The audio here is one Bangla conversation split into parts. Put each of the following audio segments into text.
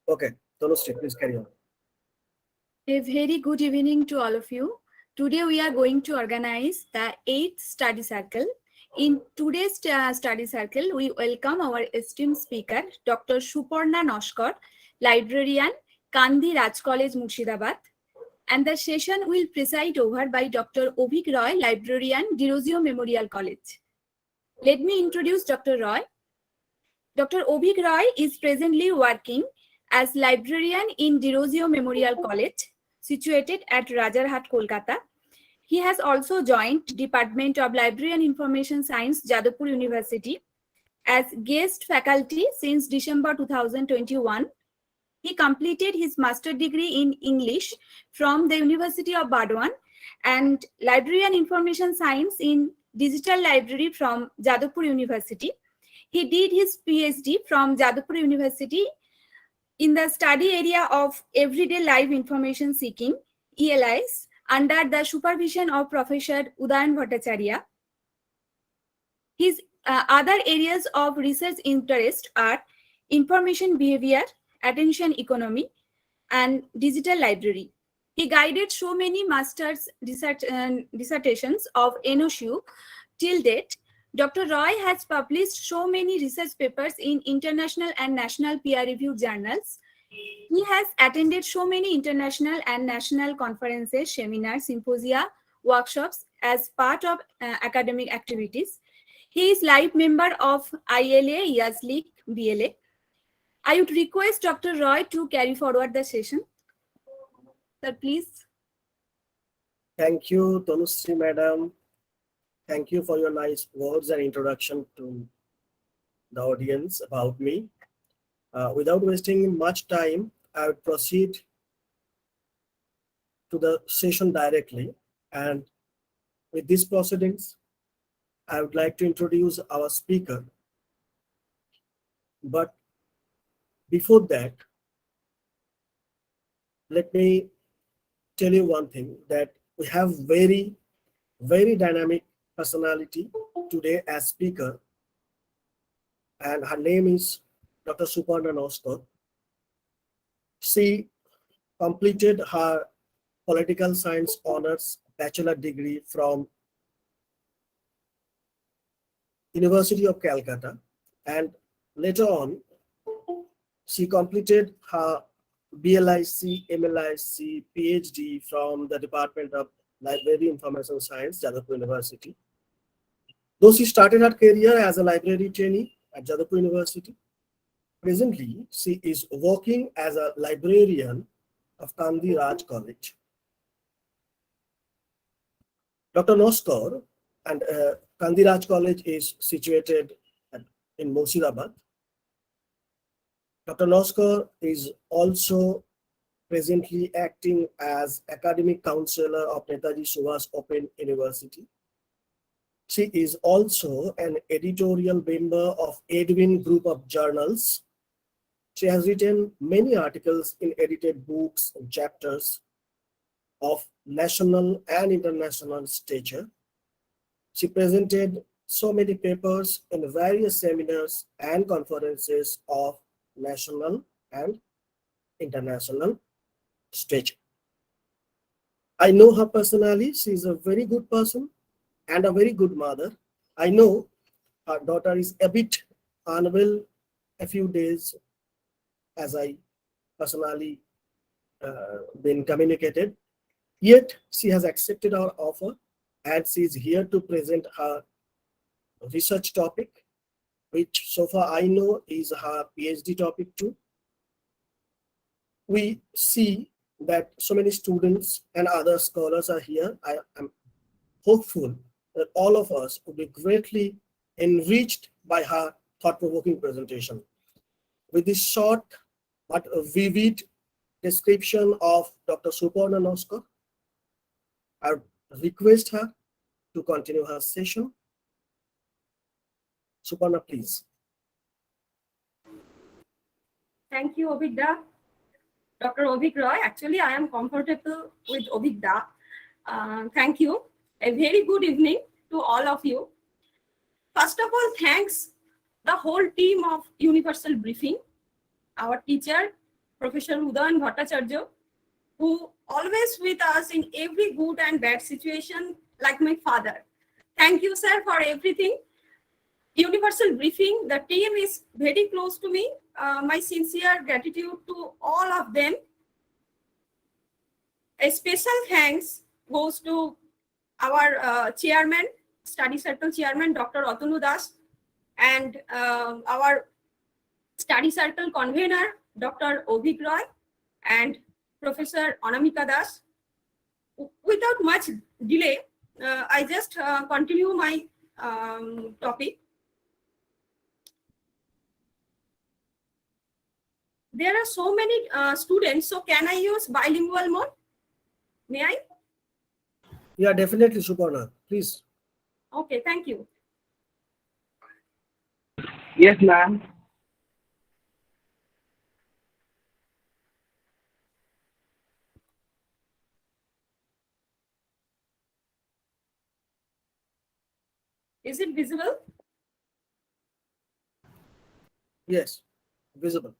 Okay, Tanushree, please carry on. A very good evening to all of you. Today we are going to organize the 8th study circle. In today's study circle, we welcome our esteemed speaker, Dr. Suparna Naskar, Librarian, Kandi Raj College, Murshidabad. And the session will preside over by Dr. Avik Roy, Librarian, Derozio Memorial College. Let me introduce Dr. Roy. Dr. Avik Roy is presently working as librarian in Derozio Memorial College, situated at Rajarhat, Kolkata. He has also joined Department of Library and Information Science, Jadavpur University, as guest faculty since December 2021. He completed his master's degree in English from the University of Burdwan and Library and Information Science in Digital Library from Jadavpur University. He did his PhD from Jadavpur University in the study area of Everyday Live Information Seeking, ELIS, under the supervision of Professor Udayan Bhattacharya. His other areas of research interest are information behavior, attention economy, and digital library. He guided so many master's dissertations of NOSU till date. Dr. Roy has published so many research papers in international and national peer-reviewed journals. He has attended so many international and national conferences, seminars, symposia, workshops as part of academic activities. He is live member of ILA, YASLIC, BLA. I would request Dr. Roy to carry forward the session. Sir, please. Thank you, Tanushree madam. Thank you for your nice words and introduction to the audience about me. Without wasting much time, I would proceed to the session directly. And with these proceedings, I would like to introduce our speaker. But before that, let me tell you one thing, that we have very dynamic personality today as speaker, and her name is Dr. Suparna Naskar. She completed her political science honors bachelor degree from University of Calcutta, and later on she completed her BLIC, MLIC, PhD from the Department of Library Information Science, Jadavpur University. Though she started her career as a library trainee at Jadavpur University, presently she is working as a librarian of Kandi Raj College. Dr. Naskar and Kandi Raj College is situated in Murshidabad. Dr. Naskar is also presently acting as academic counselor of Netaji Subhash Open University. She is also an editorial member of Edwin Group of Journals. She has written many articles in edited books and chapters of national and international stature. She presented so many papers in various seminars and conferences of national and international stature. I know her personally. She is a very good person and a very good mother. I know her daughter is a bit unwell a few days, as I personally been communicated. Yet she has accepted our offer and she is here to present her research topic, which so far I know is her PhD topic too. We see that so many students and other scholars are here. I am hopeful that all of us will be greatly enriched by her thought-provoking presentation. With this short but vivid description of Dr. Suparna Naskar, I request her to continue her session. Suparna, please. Thank you, Avik Da. Dr. Avik Roy. Actually, I am comfortable with Avik Da. Thank you. A very good evening to all of you. First of all, thanks the whole team of Universal Briefing, our teacher, Professor Udayan Bhattacharya, who always with us in every good and bad situation, like my father. Thank you, sir, for everything. Universal Briefing, the team is very close to me. My sincere gratitude to all of them. A special thanks goes to our chairman, study circle chairman, Dr. Atanu Das, and our study circle convener, Dr. Avik Roy, and Professor Anamika Das. Without much delay, I just continue my topic. There are so many students, so can I use bilingual mode? May I? Yeah, definitely, Suparna. Please. Okay, thank you. Yes, ma'am. Is it visible? Yes, visible.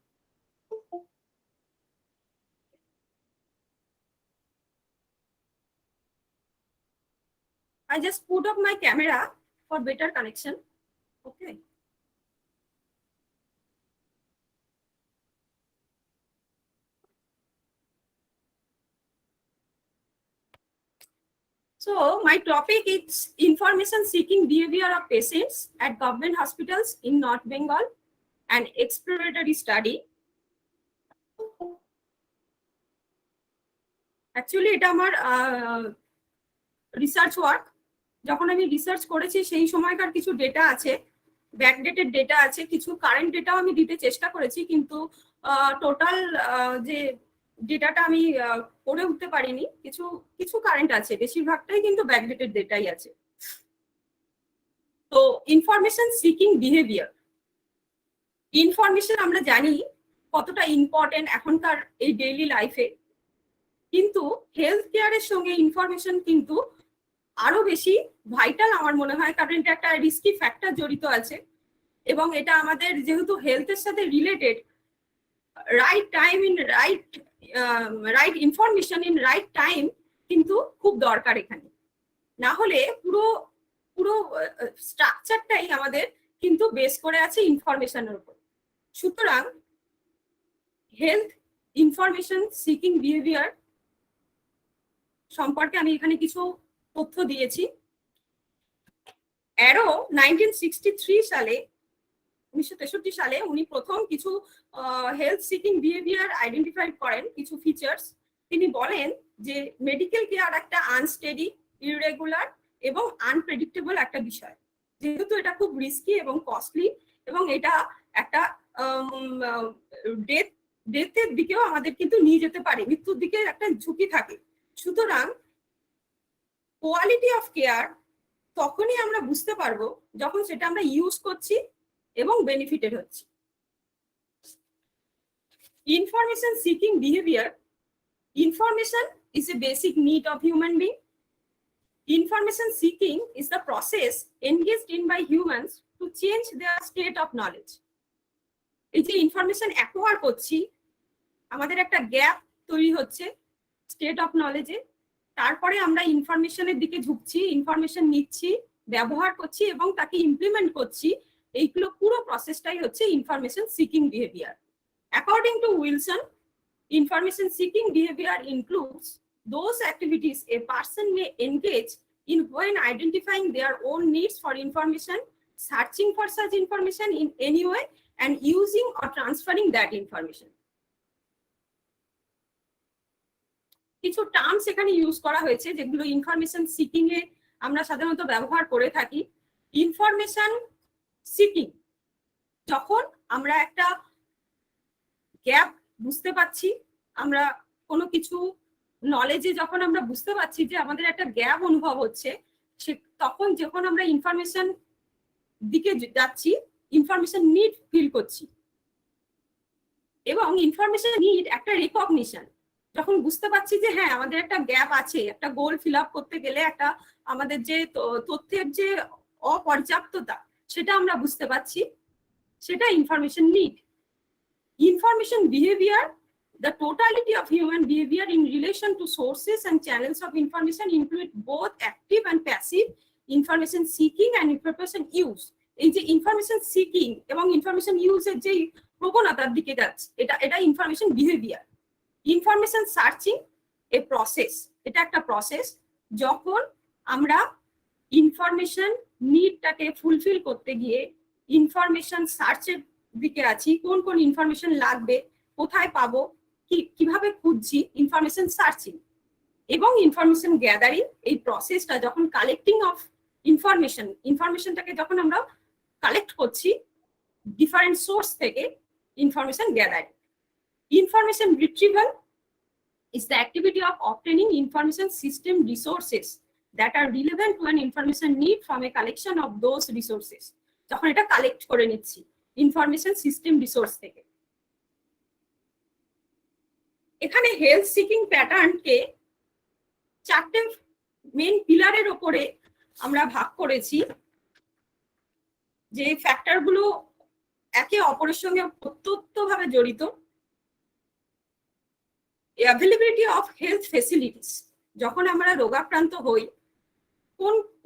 I just put up my camera for better connection. Okay. So my topic is information seeking behavior of patients at government hospitals in North Bengal, an exploratory study. Actually, এটা আমার রিসার্চ ওয়ার্ক। যখন আমি রিসার্চ করেছি সেই সময়কার কিছু ডেটা আছে, ব্যাকডেটেড ডেটা আছে, কিছু কারেন্ট ডেটাও আমি দিতে চেষ্টা করেছি, কিন্তু টোটাল যে ডেটাটা আমি করে উঠতে পারিনি। কিছু কিছু কারেন্ট আছে, বেশিরভাগটাই কিন্তু ব্যাকডেটেড ডেটাই আছে। তো ইনফরমেশন সিকিং বিহেভিয়ার, ইনফরমেশন আমরা জানি কতটা ইম্পর্টেন্ট এখনকার এই ডেইলি লাইফে, কিন্তু হেলথ কেয়ারের সঙ্গে ইনফরমেশন কিন্তু আরো বেশি ভাইটাল আমার মনে হয়, কারণ এটা একটা রিস্কি ফ্যাক্টর জড়িত আছে এবং এটা আমাদের যেহেতু হেলথের সাথে related, right time in right information in right time কিন্তু খুব দরকার এখানে। না হলে পুরো পুরো স্ট্রাকচারটাই আমাদের কিন্তু বেস করে আছে ইনফরমেশনের উপর। সুতরাং হেলথ ইনফরমেশন সিকিং বিহেভিয়ার সম্পর্কে আমি এখানে কিছু তথ্য দিয়েছি। অ্যারো 1963 সালে 1963 সালে উনি প্রথম কিছু হেলথ সিকিং বিহেভিয়ার আইডেন্টিফাই করেন, কিছু ফিচার্স। তিনি বলেন যে মেডিকেল কেয়ার একটা আনস্টেডি, ইররেগুলার এবং আনপ্রেডিক্টেবল একটা বিষয়, যেহেতু এটা খুব রিস্কি এবং কস্টলি এবং এটা একটা ডেথের দিকেও আমাদের কিন্তু নিয়ে যেতে পারে, মৃত্যুর দিকে একটা ঝুঁকি থাকে। সুতরাং কোয়ালিটি অফ কেয়ার তখনই আমরা বুঝতে পারবো যখন সেটা আমরা ইউজ করছি এবং বেনিফিটেড হচ্ছি। Information seeking behaviour, information is a basic need of human being. Information seeking is the process engaged in by humans to change their state of knowledge. এই যে ইনফরমেশন অ্যাকোয়ার করছি, আমাদের একটা গ্যাপ তৈরি হচ্ছে স্টেট অফ নলেজে, তারপরে আমরা ইনফরমেশনের দিকে ঝুঁকছি, ইনফরমেশন নিচ্ছি, ব্যবহার করছি এবং তাকে ইমপ্লিমেন্ট করছি। এইগুলো পুরো প্রসেসটাই হচ্ছে information seeking behaviour. According to Wilson, information seeking behavior includes those activities a person may engage in when identifying their own needs for information, searching for such information in any way, and using or transferring that information. কিছু টার্মস এখানে ইউজ করা হয়েছে যেগুলো ইনফরমেশন সিকিং এ আমরা সাধারণত ব্যবহার করে থাকি। ইনফরমেশন সিকিং, যখন আমরা একটা গ্যাপ বুঝতে পাচ্ছি, আমরা কোনো কিছু নলেজে যখন আমরা বুঝতে পারছি যে আমাদের একটা গ্যাপ অনুভব হচ্ছে, তখন যখন আমরা ইনফরমেশন দিকে যাচ্ছি, ইনফরমেশন নিড ফিল করছি। এবং ইনফরমেশন নিড একটা রিকগনিশন, যখন বুঝতে পারছি যে হ্যাঁ আমাদের একটা গ্যাপ আছে, একটা গোল ফিল আপ করতে গেলে একটা আমাদের যে তথ্যের যে অপর্যাপ্ততা সেটা আমরা বুঝতে পারছি, সেটা information need. Information behavior The totality of human behavior in relation to sources and channels of information include both active and passive information seeking and information use. এই যে ইনফরমেশন সিকিং এবং ইনফরমেশন ইউজের যে প্রবণতার দিকে যাচ্ছে, এটা information behaviour. Information searching a process, এটা একটা প্রসেস যখন আমরা ইনফরমেশন নিডটাকে ফুলফিল করতে গিয়ে ইনফরমেশন সার্চের দিকে আছি, কোন কোন ইনফরমেশন লাগবে, কোথায় পাবো, কিভাবে খুঁজছি, ইনফরমেশন সার্চিং এবং ইনফরমেশন গ্যাদারিং। এই প্রসেসটা যখন কালেক্টিং অফ ইনফরমেশনটাকে যখন আমরা কালেক্ট করছি ডিফারেন্ট সোর্স থেকে, information gathering. Information retrieval is the activity of obtaining information system resources that are relevant to an information need from a collection of those resources. যখন এটা কালেক্ট করে নিচ্ছি ইনফরমেশন সিস্টেম রিসোর্স থেকে। এখানে হেলথ সিকিং প্যাটার্নকে চারটে মেইন পিলারের উপরে আমরা ভাগ করেছি, যে ফ্যাক্টরগুলো একে অপরের সঙ্গে প্রত্যক্ষভাবে জড়িত। অ্যাভেলেবিলিটি অফ হেলথ ফেসিলিটিস, যখন আমরা রোগাক্রান্ত হই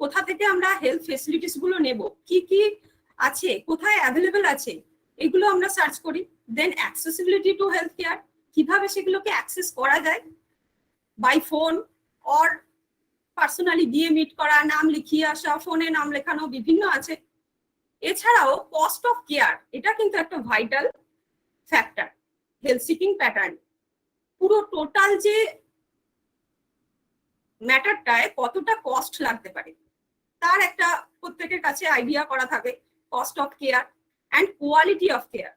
কোথা থেকে আমরা হেলথ ফেসিলিটিস গুলো নেব, কি কি আছে, কোথায় অ্যাভেলেবল আছে, এগুলো আমরা সার্চ করি। দেন অ্যাক্সেসিবিলিটি টু হেলথ কেয়ার, কিভাবে সেগুলোকে অ্যাক্সেস করা যায়, বাই ফোন অর পার্সোনালি গিয়ে মিট করা, নাম লিখিয়ে আসা, ফোনে নাম লেখানো, বিভিন্ন আছে। এছাড়াও কস্ট অফ কেয়ার, এটা কিন্তু একটা vital factor health seeking pattern. পুরো টোটাল যে ম্যাটারটায় কতটা কস্ট লাগতে পারে তার একটা প্রত্যেকের কাছে আইডিয়া করা থাকে। Cost of care and quality of care,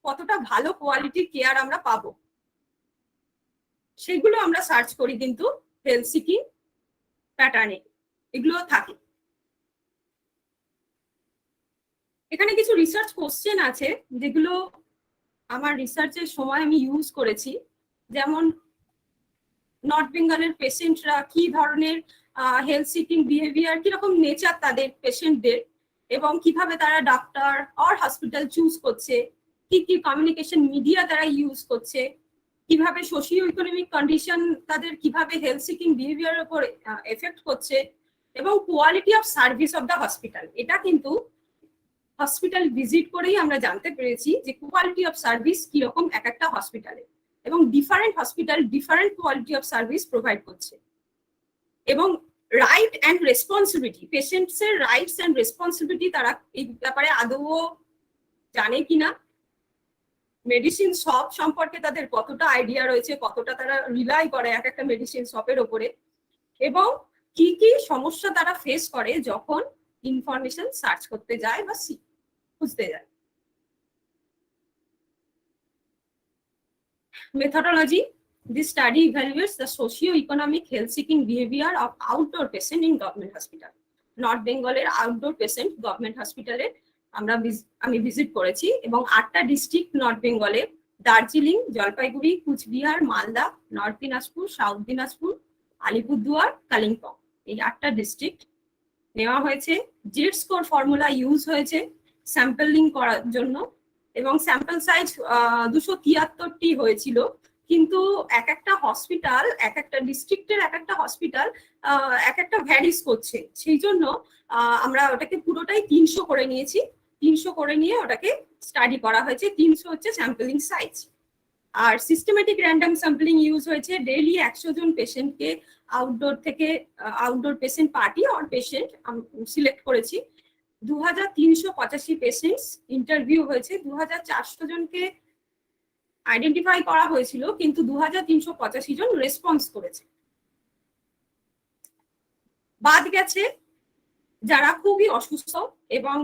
কতটা ভালো কোয়ালিটির কেয়ার আমরা পাবো, সেগুলো আমরা সার্চ করি কিন্তু হেলথ সিকিং প্যাটার্নে, এগুলো থাকে। এখানে কিছু রিসার্চ কোশ্চেন আছে যেগুলো আমার রিসার্চের সময় আমি ইউজ করেছি, যেমন নর্থ বেঙ্গলের পেশেন্টরা কি ধরনের হেলথ সিকিং বিহেভিয়ার, কিরকম নেচার তাদের পেশেন্টদের, এবং কিভাবে তারা ডাক্তার অর হসপিটাল চুজ করছে, কি কি কমিউনিকেশন মিডিয়া তারা ইউজ করছে, কিভাবে সোশিও ইকোনমিক কন্ডিশন তাদের কিভাবে হেলথ সিকিং বিহেভিয়ারের উপর এফেক্ট করছে, এবং quality of service of the hospital. এটা কিন্তু হসপিটাল ভিজিট করেই আমরা জানতে পেরেছি যে কোয়ালিটি অফ সার্ভিস কিরকম এক একটা হসপিটালে, এবং different hospital different quality of service provide করছে। এবং রাইট অ্যান্ড রেসপন্সিবিলিটি, পেশেন্টস এর রাইটস অ্যান্ড রেসপন্সিবিলিটি তারা এই ব্যাপারে আদৌ জানে কিনা, মেডিসিন শপ সম্পর্কে তাদের কতটা আইডিয়া রয়েছে, কতটা তারা রিলাই করে এক একটা মেডিসিন শপের ওপরে, এবং কি কি সমস্যা তারা ফেস করে যখন ইনফরমেশন সার্চ করতে যায় বা খুঁজতে যায়। Methodology: this study evaluates the socio-economic health-seeking behavior of outdoor patient in government hospital. North বেঙ্গলের আউটডোর পেশেন্ট গভর্নমেন্ট হসপিটালে আমি ভিজিট করেছি, এবং 8টা ডিস্ট্রিক্ট নর্থ বেঙ্গলে, দার্জিলিং, জলপাইগুড়ি, কুচবিহার, মালদা, নর্থ দিনাজপুর, সাউথ দিনাজপুর, আলিপুরদুয়ার, কালিম্পং, এই 8টা ডিস্ট্রিক্ট নেওয়া হয়েছে। জেড স্কোর ফর্মুলা ইউজ হয়েছে স্যাম্পলিং করার জন্য, এবং স্যাম্পল সাইজ 273টি হয়েছিল। কিন্তু এক একটা হসপিটাল, এক একটা ডিস্ট্রিক্টের এক একটা হসপিটাল এক একটা ভ্যারিস করছে, সেই জন্য আমরা ওটাকে পুরোটাই 300 করে নিয়েছি। 300 করে নিয়ে ওটাকে স্টাডি করা হয়েছে। 300 হচ্ছে স্যাম্পলিং সাইজ। আর সিস্টেমেটিক র্যান্ডম স্যাম্পলিং ইউজ হয়েছে। ডেইলি 100 জন পেশেন্টকে আউটডোর থেকে, outdoor patient party or patient select করেছি। 2385 পেশেন্টস ইন্টারভিউ হয়েছে। 2400 জনকে আইডেন্টিফাই করা হয়েছিল, কিন্তু 2385 জন রেসপন্স করেছে। বাদ গেছে যারা খুবই অসুস্থ এবং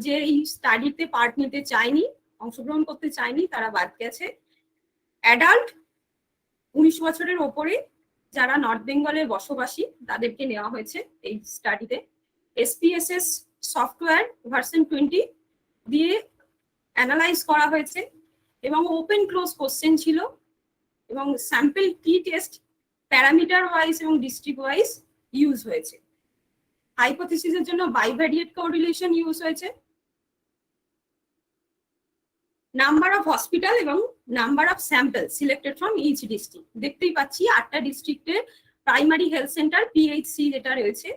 যে এই স্টাডিতে পার্ট নিতে চায়নি, অংশগ্রহণ করতে চায়নি, তারা বাদ গেছে। অ্যাডাল্ট 19 বছরের ওপরে যারা নর্থ বেঙ্গলে বসবাসী তাদেরকে নেওয়া হয়েছে এই স্টাডিতে। SPSS সফটওয়্যার ভার্সন 20 দিয়ে অ্যানালাইজ করা হয়েছে, এবং ওপেন ক্লোজ কোশ্চেন ছিল, এবং স্যাম্পল টি টেস্ট প্যারামিটার ওয়াইজ এবং ডিস্ট্রিক্ট ওয়াইজ ইউজ হয়েছে। হাইপোথিসিসের জন্য বাইভ্যারিয়েট কোরিলেশন ইউজ হয়েছে। নাম্বার অফ হসপিটাল এবং number of sample selected from each district. দেখতেই পাচ্ছি 8টা ডিস্ট্রিক্টের প্রাইমারি হেলথ সেন্টার পিএইচসি যেটা রয়েছে,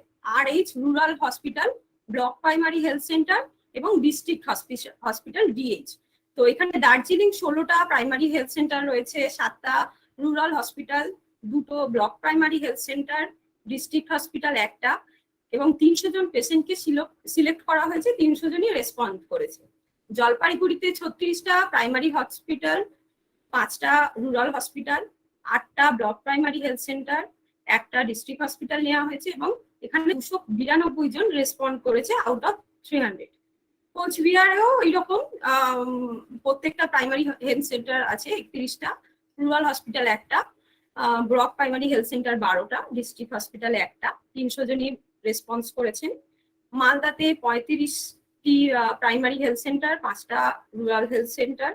RH rural hospital, block primary health centre এবং ডিস্ট্রিক্ট হসপিটাল DH। তো এখানে দার্জিলিং 16টা প্রাইমারি হেলথ সেন্টার রয়েছে, 7টা রুরাল হসপিটাল, 2টো block primary health centre, district hospital 1টা, এবং 300 জন পেশেন্টকে সিলেক্ট করা হয়েছে, 300 জনই রেসপন্ড করেছে। জলপাইগুড়িতে 36টা প্রাইমারি হসপিটাল, 5টা রুরাল হসপিটাল, 8টা ব্লক প্রাইমারি হেলথ সেন্টার, 1টা ডিস্ট্রিক্ট হসপিটাল নেওয়া হয়েছে এবং এখানে 292 জন রেসপন্ড করেছে আউট অফ 300। কোচবিহারেও এইরকম প্রত্যেকটা প্রাইমারি হেলথ সেন্টার আছে 31টা, রুরাল হসপিটাল 1টা, ব্লক প্রাইমারি হেলথ সেন্টার 12টা, ডিস্ট্রিক্ট হসপিটাল 1টা, 300 জনই রেসপন্স করেছেন। মালদাতে 35টি প্রাইমারি হেলথ সেন্টার, 5টা rural health centre,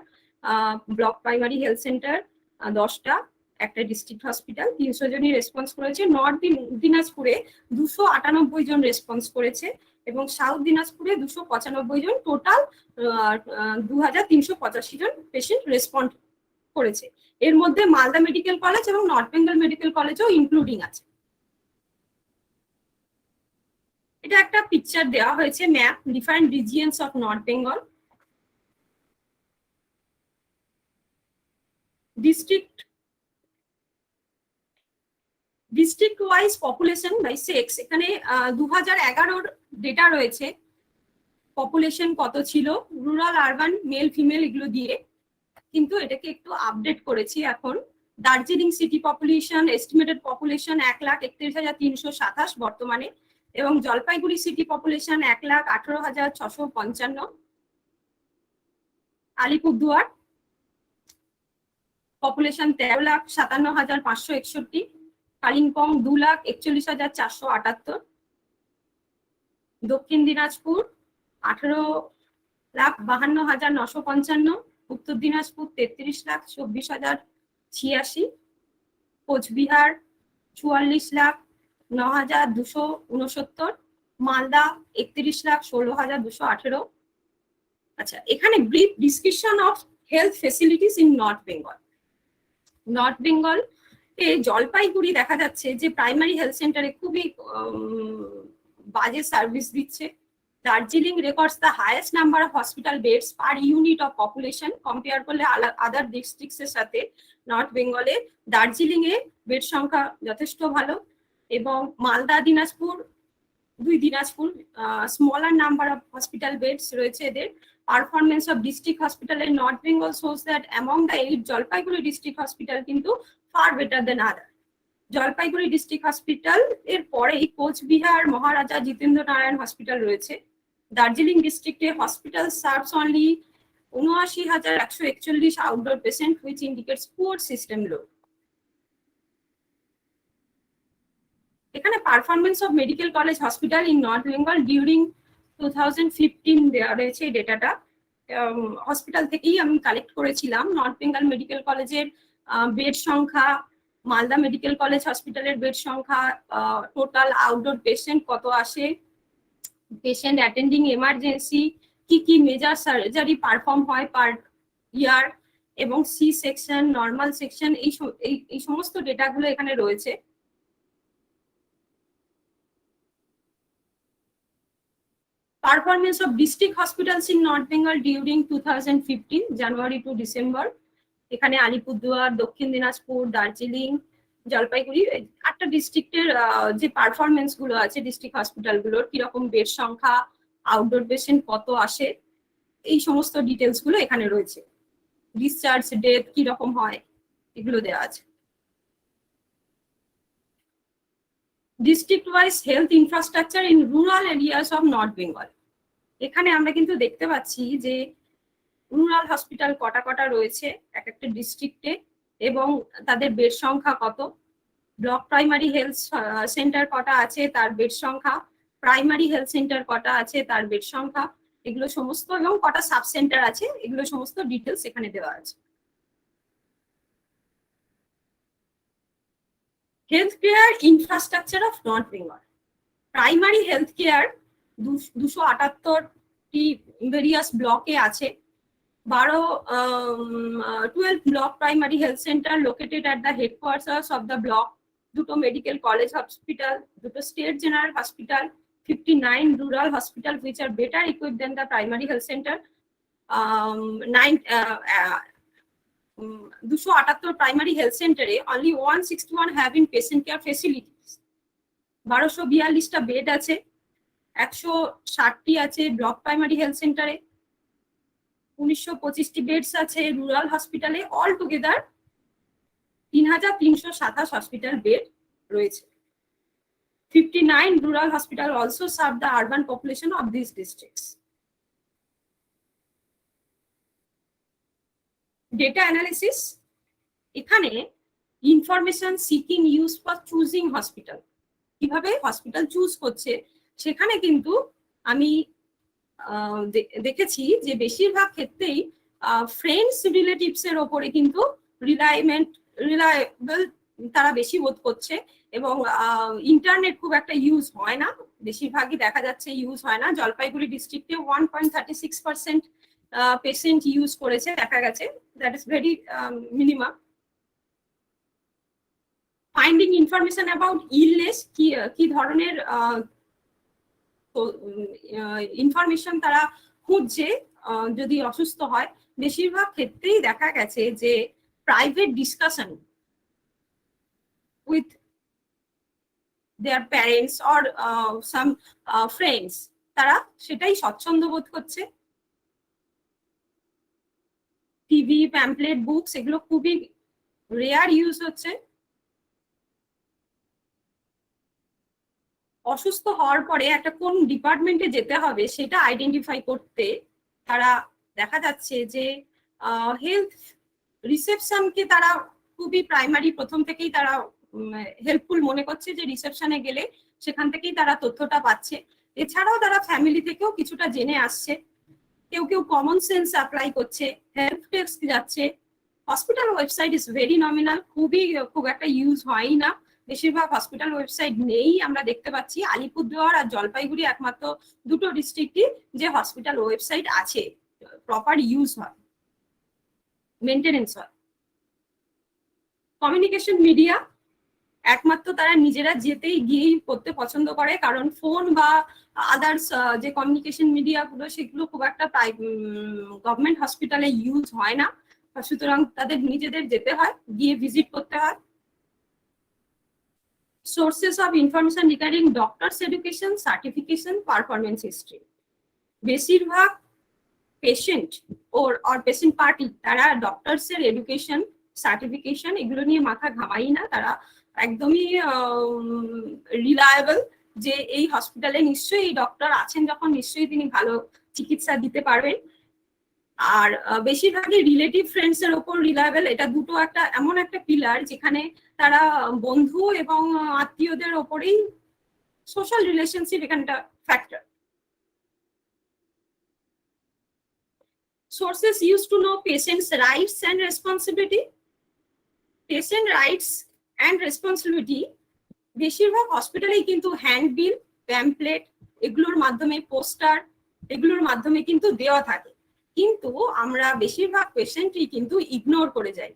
block primary health centre 10টা, 1টা ডিস্ট্রিক্ট হসপিটাল, 300 জনই রেসপন্স করেছে। নর্থ দিনাজপুরে 298 জন রেসপন্স করেছে এবং সাউথ দিনাজপুরে 295 জন, টোটাল 2385 জন পেশেন্ট রেসপন্ড করেছে। এর মধ্যে মালদা মেডিকেল কলেজ এবং নর্থ বেঙ্গল মেডিকেল কলেজও ইনক্লুডিং আছে। এটা একটা পিকচার দেওয়া হয়েছে, map different regions of north Bengal. District wise population by sex, এখানে 2011-র ডেটা রয়েছে, পপুলেশন কত ছিল, রুরাল আরবান মেল ফিমেল এগুলো দিয়ে, কিন্তু এটাকে একটু আপডেট করেছি এখন। Darjeeling city population estimated population 1,31,327 বর্তমানে, এবং Jalpaiguri city population 1,18,655। Alipurduar population 13,57,561, Kalimpong 2,41,478, দক্ষিণ দিনাজপুর 18,52,955, উত্তর দিনাজপুর 33,24,086, কোচবিহার 44,09,269, মালদা 31,16,218। আচ্ছা, এখানে brief description of health facilities in North Bengal. North Bengal এ জলপাইগুড়ি দেখা যাচ্ছে যে প্রাইমারি হেলথ সেন্টারে খুবই বাজে সার্ভিস দিচ্ছে। Darjeeling records the highest number of hospital beds per unit of population, compare করলে আদার ডিস্ট্রিক্টস এর সাথে নর্থ বেঙ্গলে দার্জিলিং এ বেড সংখ্যা যথেষ্ট ভালো। এবং Malda Dinajpur, Dinajpur smaller number of hospital beds রয়েছে এদের। Performance of district hospital in North Bengal shows that among the 8 Jalpaiguri district hospital কিন্তু far better than other. Jalpaiguri district hospital এর পরেই কোচবিহার মহারাজা জিতেন্দ্র নারায়ণ হসপিটাল রয়েছে। দার্জিলিং ডিস্ট্রিক্টে hospital serves only 79,141 outdoor patient, which indicates poor system load. এখানে performance of medical college hospital in North Bengal during 2015 দেওয়া রয়েছে এই ডেটাটা। হসপিটাল থেকেই আমি কালেক্ট করেছিলাম। নর্থ বেঙ্গল মেডিকেল কলেজের বেড সংখ্যা, মালদা মেডিকেল কলেজ হসপিটালের বেড সংখ্যা, টোটাল আউটডোর পেশেন্ট কত আসে, পেশেন্ট অ্যাটেন্ডিং এমার্জেন্সি, কি মেজর সার্জারি পারফর্ম হয় পার ইয়ার, এবং সি সেকশন, নর্মাল সেকশন, এই সমস্ত ডেটাগুলো এখানে রয়েছে। Performance of district hospitals in North Bengal during 2015 January to December, এখানে আলিপুরদুয়ার, দক্ষিণ দিনাজপুর, দার্জিলিং, জলপাইগুড়ি 8টা ডিস্ট্রিক্টের যে পারফরমেন্স গুলো আছে ডিস্ট্রিক্ট হসপিটাল গুলোর, কিরকম বেড সংখ্যা, আউটডোর পেশেন্ট কত আসে, এই সমস্ত ডিটেলস গুলো এখানে রয়েছে। ডিসচার্জ ডেট কিরকম হয় এগুলো দেওয়া আছে। District wise health infrastructure in rural areas of north Bengal, এখানে আমরা কিন্তু দেখতে পাচ্ছি যে রুরাল হসপিটাল কটা রয়েছে এক একটা ডিস্ট্রিক্টে এবং তাদের বেড সংখ্যা কত, ব্লক প্রাইমারি হেলথ সেন্টার কটা আছে তার বেড সংখ্যা, প্রাইমারি হেলথ সেন্টার কটা আছে তার বেড সংখ্যা, এগুলো সমস্ত, এবং কটা সাব সেন্টার আছে এগুলো সমস্ত ডিটেলস এখানে দেওয়া আছে। Health care infrastructure of north Bengal, primary health care 278টি ভেরিয়াস ব্লকে আছে, 12 block primary health center located at the headquarters of the block, 2 medical college hospital, 2 state general hospital, 59 rural hospital which are better equipped than the primary health center, 278 primary health center, only 161 having patient care facilities. 1242টা বেড আছে, 160টি আছে ব্লক প্রাইমারি হেলথ সেন্টারে, 1925টি বেডস আছে রুরাল হসপিটালে। অল টুগেদার 3327 হসপিটাল বেড রয়েছে। 59 rural hospital also serve the urban population of these districts. Data analysis, এখানে information seeking use for choosing hospital, কিভাবে হসপিটাল চুজ করছে সেখানে কিন্তু আমি দেখেছি যে বেশিরভাগ ক্ষেত্রেই ফ্রেন্ডস রিলেটিভস এর ওপরে কিন্তু রিলায়েবল তারা বেশি বোধ করছে, এবং ইন্টারনেট খুব একটা ইউজ হয় না, বেশিরভাগই দেখা যাচ্ছে ইউজ হয় না। জলপাইগুড়ি ডিস্ট্রিক্টে 1.36% পেশেন্ট ইউজ করেছে দেখা গেছে, that is very minimum. Finding information about illness, কি ধরনের ইনফরমেশন তারা খুঁজছে যদি অসুস্থ হয়, বেশিরভাগ ক্ষেত্রেই দেখা গেছে যে private discussion with their parents or some friends, তারা সেটাই স্বচ্ছন্দ বোধ করছে। টিভি, প্যাম্পলেট, বুকস এগুলো খুবই রেয়ার ইউজ হচ্ছে। অসুস্থ হওয়ার পরে একটা কোন ডিপার্টমেন্টে যেতে হবে সেটা আইডেন্টিফাই করতে তারা দেখা যাচ্ছে যে হেলথ রিসেপশনকে তারা খুবই প্রাইমারি প্রথম থেকেই তারা হেল্পফুল মনে করছে, যে রিসেপশনে গেলে সেখান থেকেই তারা তথ্যটা পাচ্ছে। এছাড়াও তারা ফ্যামিলি থেকেও কিছুটা জেনে আসছে, কেউ কেউ কমন সেন্স অ্যাপ্লাই করছে, হেল্প ডেস্ক যাচ্ছে। Hospital website is very nominal, খুব একটা ইউজ হয় না, বেশিরভাগ হসপিটাল ওয়েবসাইট নেই আমরা দেখতে পাচ্ছি। আলিপুরদুয়ার আর জলপাইগুড়ি একমাত্র দুটো ডিস্ট্রিক্টই যে হসপিটাল ওয়েবসাইট আছে, প্রপার ইউজ হয়, মেনটেনেন্স হয়। কমিউনিকেশন মিডিয়া একমাত্র তারা নিজেরা যেতেই গিয়েই করতে পছন্দ করে, কারণ ফোন বা আদার্স যে কমিউনিকেশন মিডিয়া গুলো সেগুলো খুব একটা গভর্নমেন্ট হসপিটালে ইউজ হয় না, সুতরাং তাদের নিজেদের যেতে হয়, গিয়ে ভিজিট করতে হয়। Sources of information regarding doctors education, certification, performance history. বেশিরভাগ পেশেন্ট or পেশেন্ট পার্টি তারা ডক্টরস এর এডুকেশন, সার্টিফিকেশন এগুলো নিয়ে মাথা ঘামাই না, তারা একদমই রিলায়েবল, যে এই হসপিটালে নিশ্চয়ই এই ডক্টর আছেন যখন নিশ্চয়ই তিনি ভালো চিকিৎসা দিতে পারবেন। আর বেশিরভাগই রিলেটিভ ফ্রেন্ডস এর ওপর রিলায়েবল, এটা দুটো একটা এমন একটা পিলার যেখানে তারা বন্ধু এবং আত্মীয়দের ওপরেই সোশ্যাল রিলেশনশিপ এখানে একটা factor. Sources used to know patients' rights and responsibility. Patient rights and responsibility বেশিরভাগ হসপিটালেই কিন্তু হ্যান্ডবিল, প্যাম্পলেট এগুলোর মাধ্যমে, পোস্টার এগুলোর মাধ্যমে কিন্তু দেওয়া থাকে, কিন্তু আমরা বেশিরভাগ পেশেন্টই কিন্তু ইগনোর করে যাই।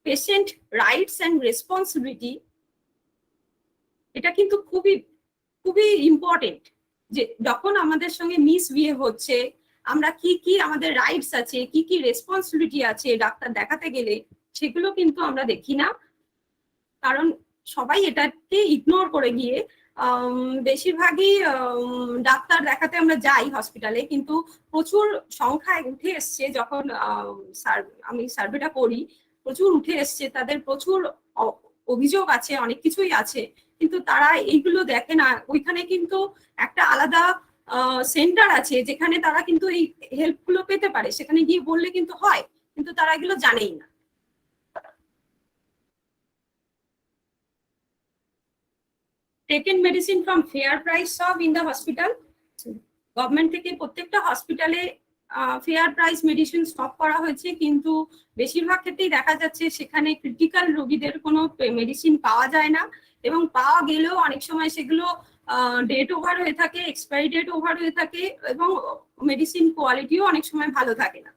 পেশেন্ট রাইটস অ্যান্ড রেসপন্সিবিলিটি এটা কিন্তু খুবই ইম্পর্টেন্ট, যে যখন আমাদের সঙ্গে মিসবিহেভ হচ্ছে, আমরা কি আমাদের রাইটস আছে, কি রেসপন্সিবিলিটি আছে ডাক্তার দেখাতে গেলে, সেগুলো কিন্তু আমরা দেখি না, কারণ সবাই এটাকে ইগনোর করে গিয়ে বেশিরভাগই ডাক্তার দেখাতে আমরা যাই হসপিটালে, কিন্তু প্রচুর সংখ্যায় উঠে এসছে, যখন আমি সার্ভেটা করি প্রচুর উঠে এসছে, তাদের প্রচুর অভিযোগ আছে, অনেক কিছুই আছে, কিন্তু তারা এইগুলো দেখে না। ওইখানে কিন্তু একটা আলাদা সেন্টার আছে যেখানে তারা কিন্তু এই হেল্প গুলো পেতে পারে, সেখানে গিয়ে বললে কিন্তু হয়, কিন্তু তারা এগুলো জানেই না। Taken medicine from fair price সব ইন দ্য হসপিটাল, গভর্নমেন্ট থেকে প্রত্যেকটা হসপিটালে ফেয়ার প্রাইস মেডিসিন স্টপ করা হয়েছে, কিন্তু বেশিরভাগ ক্ষেত্রেই দেখা যাচ্ছে সেখানে ক্রিটিক্যাল রোগীদের কোনো মেডিসিন পাওয়া যায় না, এবং পাওয়া গেলেও অনেক সময় সেগুলো ডেট ওভার হয়ে থাকে, এক্সপায়ারি ডেট ওভার হয়ে থাকে, এবং মেডিসিন কোয়ালিটিও অনেক সময় ভালো থাকে না।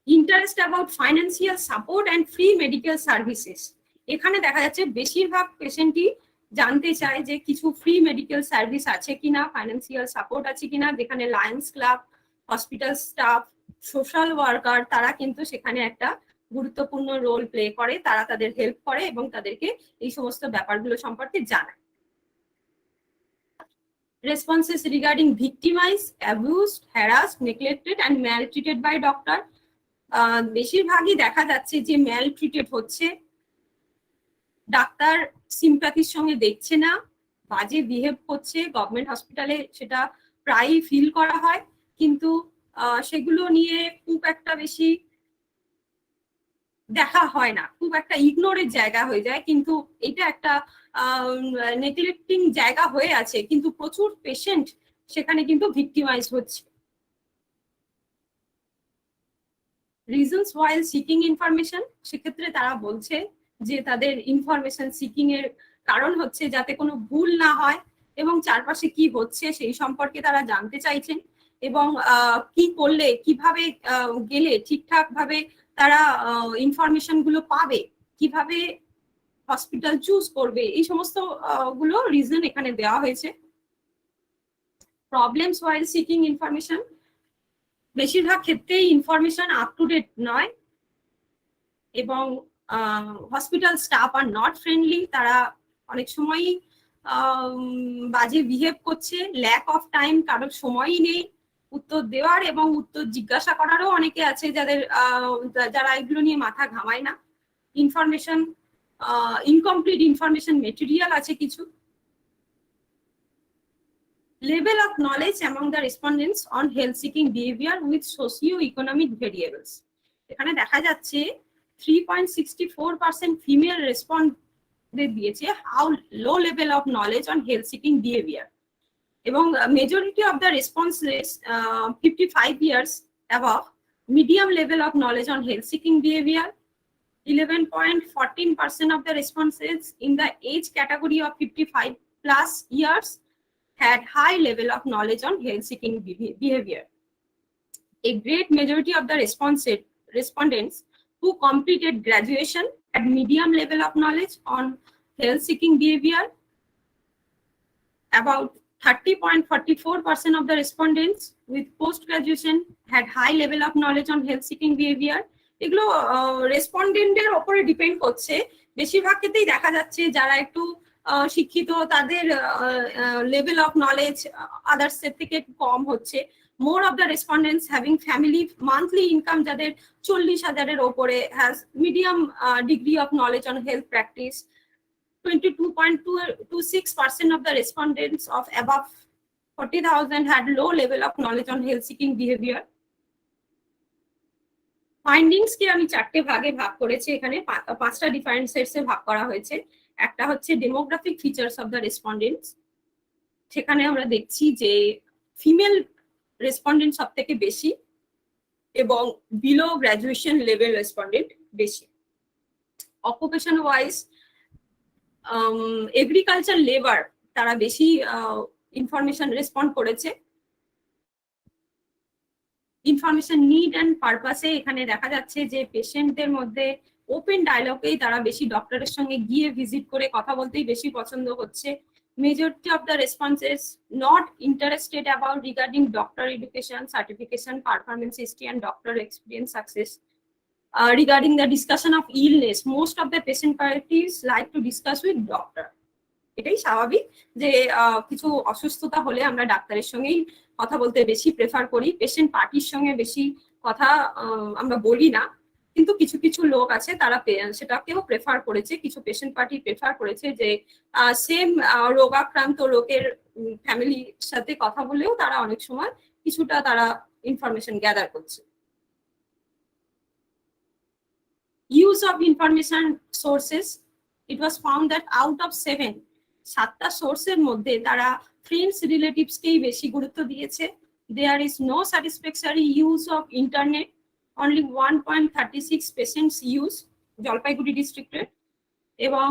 Interest about financial support and free medical services. এখানে দেখা যাচ্ছে বেশিরভাগ পেশেন্টই জানতে চায় যে কিছু ফ্রি মেডিকেল সার্ভিস আছে কিনা, ফাইন্যান্সিয়াল সাপোর্ট আছে কিনা, যেখানে Lions club, hospital staff, social worker তারা কিন্তু সেখানে একটা গুরুত্বপূর্ণ রোল প্লে করে, তারা তাদের হেল্প করে এবং তাদেরকে এই সমস্ত ব্যাপারগুলো সম্পর্কে জানায়। Responses regarding victimized, abused, harassed, neglected and maltreated by doctor. বেশিরভাগই দেখা যাচ্ছে যে ম্যালট্রিটেড হচ্ছে, ডাক্তার সিম্প্যাথির সঙ্গে দেখছে না, বাজে বিহেভ করছে। গভর্নমেন্ট হসপিটালে সেটা প্রায়ই ফিল করা হয়, কিন্তু সেগুলো নিয়ে খুব একটা বেশি দেখা হয় না, খুব একটা ইগনোরের জায়গা হয়ে যায়। কিন্তু এটা একটা নেগলেক্টিং জায়গা হয়ে আছে, কিন্তু প্রচুর পেশেন্ট সেখানে কিন্তু ভিক্টিমাইজ হচ্ছে। রিজনস ওয়াইল সিকিং ইনফরমেশন, সেক্ষেত্রে তারা বলছে যে তাদের ইনফরমেশন সিকিং এর কারণ হচ্ছে যাতে কোনো ভুল না হয় এবং চারপাশে কি হচ্ছে সেই সম্পর্কে তারা জানতে চাইছেন, এবং কি করলে কিভাবে গেলে ঠিকঠাক ভাবে তারা ইনফরমেশন গুলো পাবে, কিভাবে হসপিটাল চুজ করবে, এই সমস্ত গুলো রিজন এখানে দেওয়া হয়েছে। প্রবলেমস ওয়াইল সিকিং ইনফরমেশন, বেশিরভাগ ক্ষেত্রেই ইনফরমেশন আপ টু ডেট নয় এবং hospital staff are not friendly, তারা অনেক সময়ই বাজে বিহেভ করছে। ল্যাক অফ টাইম, কারোর সময়ই নেই উত্তর দেওয়ার এবং উত্তর জিজ্ঞাসা করারও অনেকে আছে যাদের যারা এগুলো নিয়ে মাথা ঘামায় না। ইনফরমেশন ইনকমপ্লিট ইনফরমেশন মেটেরিয়াল আছে কিছু। Level of knowledge among the respondents on health seeking behavior with socio-economic variables. এখানে দেখা যাচ্ছে 3.64% ফিমেল রেসপন্ডে দিয়েছে how low level of knowledge on health seeking behaviour, এবং majority of the responses 55 years above, medium level of knowledge on health seeking behavior. 11.14% of the responses in the age category of 55 plus years had high level of knowledge on health seeking behavior. A great majority of the respondents who completed graduation had medium level of knowledge on health seeking behavior. About 30.44% of the respondents with post graduation had high level of knowledge on health seeking behavior. এগুলো রেসপন্ডেন্টের উপরে ডিপেন্ড করছে। বেশিরভাগ ক্ষেত্রেই দেখা যাচ্ছে যারা একটু শিক্ষিত তাদের লেভেল অফ নলেজ আদার্স এর থেকে কম হচ্ছে। More of the respondents having family monthly income যাদের 40,000-এর ওপরে has medium degree of knowledge on health practice. 22.26% of the respondents of above 40,000 had low level of knowledge on health seeking behavior. Findings কে আমি চারটে ভাগে ভাগ করেছি, এখানে পাঁচটা ডিফারেন্ট সেটসে ভাগ করা হয়েছে। একটা হচ্ছে demographic features of the respondents, সেখানে আমরা দেখছি যে ফিমেল রেসপন্ডেন্ট সব থেকে বেশি এবং বিলো গ্রাজুয়েশন লেভেল রেসপন্ডেন্ট বেশি। অকুপেশন ওয়াইজ এগ্রিকালচার লেবার তারা বেশি ইনফরমেশন রেসপন্ড করেছে। ইনফরমেশন নিড অ্যান্ড পারপাসে এখানে দেখা যাচ্ছে যে পেশেন্টদের মধ্যে ওপেন ডায়ালগেই তারা বেশি ডক্টরের সঙ্গে গিয়ে ভিজিট করে কথা বলতেই বেশি পছন্দ হচ্ছে। Majority of the responses not interested about regarding doctor education, certification, performance history and doctor experience success. Regarding the discussion of illness, most of the patient parties like to discuss with doctor. এটাই স্বাভাবিক যে কিছু অসুস্থতা হলে আমরা ডাক্তারের সঙ্গেই কথা বলতে বেশি প্রেফার করি, পেশেন্ট পার্টির সঙ্গে বেশি কথা আমরা বলি না। কিন্তু কিছু কিছু লোক আছে তারা সেটাকেও প্রেফার করেছে, কিছু পেশেন্ট পার্টি প্রেফার করেছে যে সেম রোগাক্রান্ত লোকের ফ্যামিলির সাথে কথা বলেও তারা অনেক সময় কিছুটা তারা ইনফরমেশন গ্যাদার করছে। Use of information sources, it was found that out of 7টা সোর্সের মধ্যে তারা ফ্রেন্ডস রিলেটিভসকেই বেশি গুরুত্ব দিয়েছে। There is no satisfactory use of internet, only 1.36 patients use Jalpaiguri ডিস্ট্রিক্টের। এবং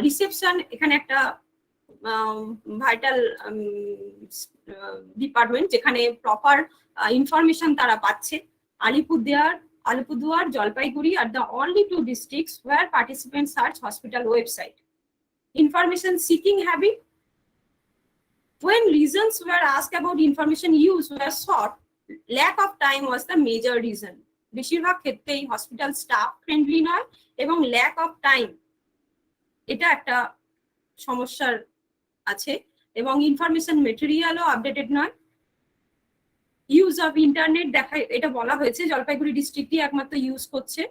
রিসেপশন এখানে একটা ভাইটাল ডিপার্টমেন্ট যেখানে প্রপার ইনফরমেশন তারা পাচ্ছে। Alipurduar Alipurduar, Jalpaiguri are the only 2 districts where participants search hospital website. Information seeking habit. When reasons were asked about information use were sought, lack of time was the major reason. বেশিরভাগ ক্ষেত্রেই হসপিটাল স্টাফ ফ্রেন্ডলি নয় এবং ল্যাক অফ টাইম এটা একটা সমস্যার আছে এবং ইনফরমেশন মেটেরিয়ালও আপডেটেড নয়। ইউজ অফ ইন্টারনেট দেখা এটা বলা হয়েছে জলপাইগুড়ি ডিস্ট্রিক্টই একমাত্র ইউজ করছে।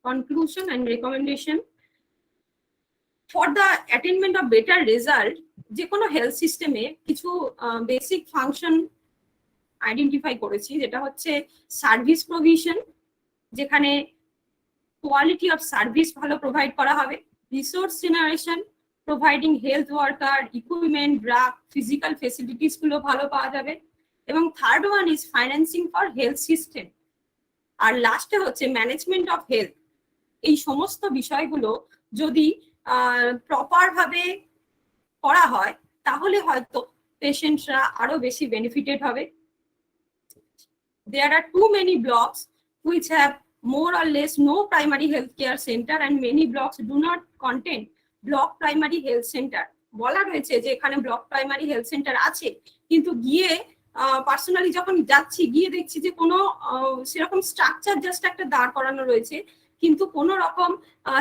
Conclusion and recommendation for the attainment of better result যে কোনো হেলথ সিস্টেমে কিছু বেসিক ফাংশন আইডেন্টিফাই করেছি, যেটা হচ্ছে সার্ভিস প্রভিশন, যেখানে কোয়ালিটি অফ সার্ভিস ভালো প্রোভাইড করা হবে, resource generation, providing health worker, equipment, drug, physical facilities গুলো ভালো পাওয়া যাবে, এবং third one is financing for health system, আর লাস্টে হচ্ছে ম্যানেজমেন্ট অফ হেলথ। এই সমস্ত বিষয়গুলো যদি প্রপার ভাবে করা হয় তাহলে হয়তো পেশেন্টরা আরো বেশি বেনিফিটেড হবে। There are too many blocks which have more or less no primary health care center and many blocks do not contain block primary health center. বলা রয়েছে যে এখানে ব্লক প্রাইমারি হেলথ সেন্টার আছে, কিন্তু গিয়ে পার্সোনালি যখন যাচ্ছি গিয়ে দেখছি যে কোনো সেরকম স্ট্রাকচার জাস্ট একটা দাঁড় করানো রয়েছে, কিন্তু কোনো রকম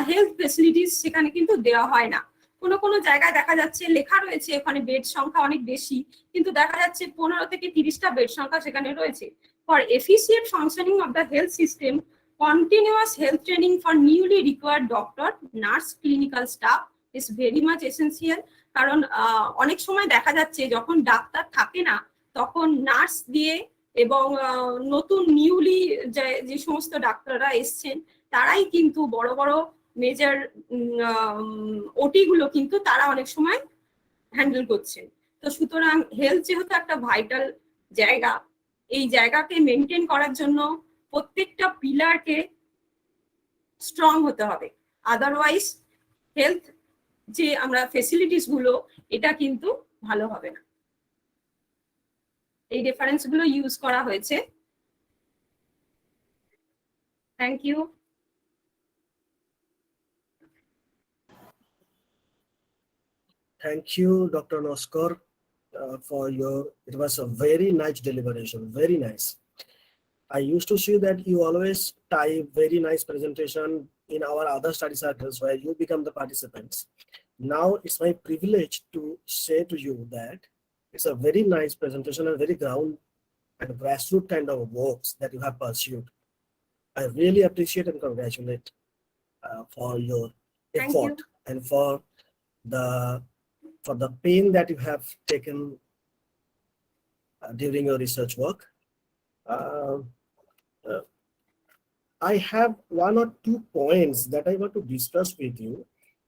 হেলথ ফেসিলিটিস সেখানে কিন্তু দেওয়া হয় না। কোনো কোনো জায়গায় দেখা যাচ্ছে লেখা রয়েছে ওখানে বেড সংখ্যা অনেক বেশি, কিন্তু দেখা যাচ্ছে 15 থেকে 30টা বেড সংখ্যা সেখানে রয়েছে। For efficient functioning of the health system, continuous health training for newly required doctor, nurse, clinical staff is very much essential. কারণ অনেক সময় দেখা যাচ্ছে যখন ডাক্তার থাকে না তখন নার্স দিয়ে এবং নতুন নিউলি যে সমস্ত ডাক্তাররা এসছেন তারাই কিন্তু বড় বড় মেজর ওটি গুলো কিন্তু তারা অনেক সময় হ্যান্ডেল করছেন। তো সুতরাং হেলথ যেহেতু একটা ভাইটাল জায়গা, এই জায়গাকে মেনটেন করার জন্য প্রত্যেকটা পিলারকে স্ট্রং হতে হবে, আদারওয়াইজ হেলথ যে আমরা ফেসিলিটিস গুলো এটা কিন্তু ভালো হবে না। এই রেফারেন্স গুলো ইউজ করা হয়েছে। Thank you. Thank you, Dr. Naskar, for it was a very nice deliberation, very nice. I used to see that you always type very nice presentation in our other study circles where you become the participants. Now it's my privilege to say to you that it's a very nice presentation and very ground and grassroots kind of works that you have pursued. I really appreciate and congratulate for your effort and for the pain that you have taken during your research work. I have 1 or 2 points that I want to discuss with you.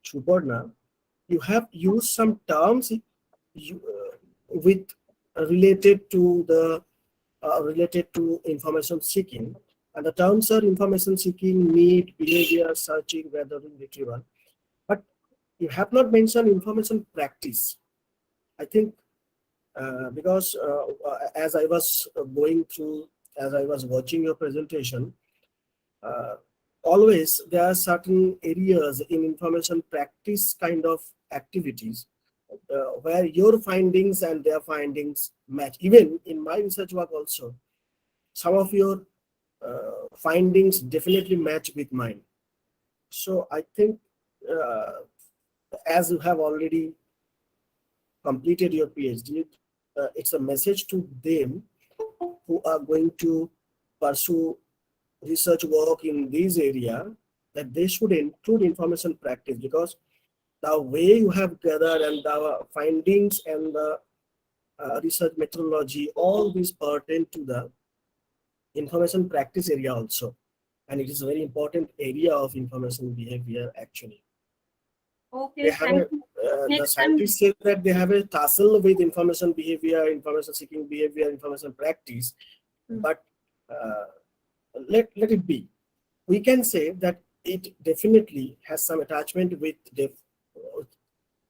Suparna, you have used some terms related to information seeking, and the terms are information seeking, need, behavior, searching, gathering, retrieval. But you have not mentioned information practice. I think because as I was watching your presentation, always there are certain areas in information practice kind of activities where your findings and their findings match. Even in my research work also, some of your findings definitely match with mine. So I think as you have already completed your PhD, it's a message to them who are going to pursue research work in this area that they should include information practice, because the way you have gathered and the findings and the research methodology, all these pertain to the information practice area also, and it is a very important area of information behavior actually. Okay, the scientists say that they have a tussle with information behavior, information seeking behavior, information practice, but let it be. We can say that it definitely has some attachment with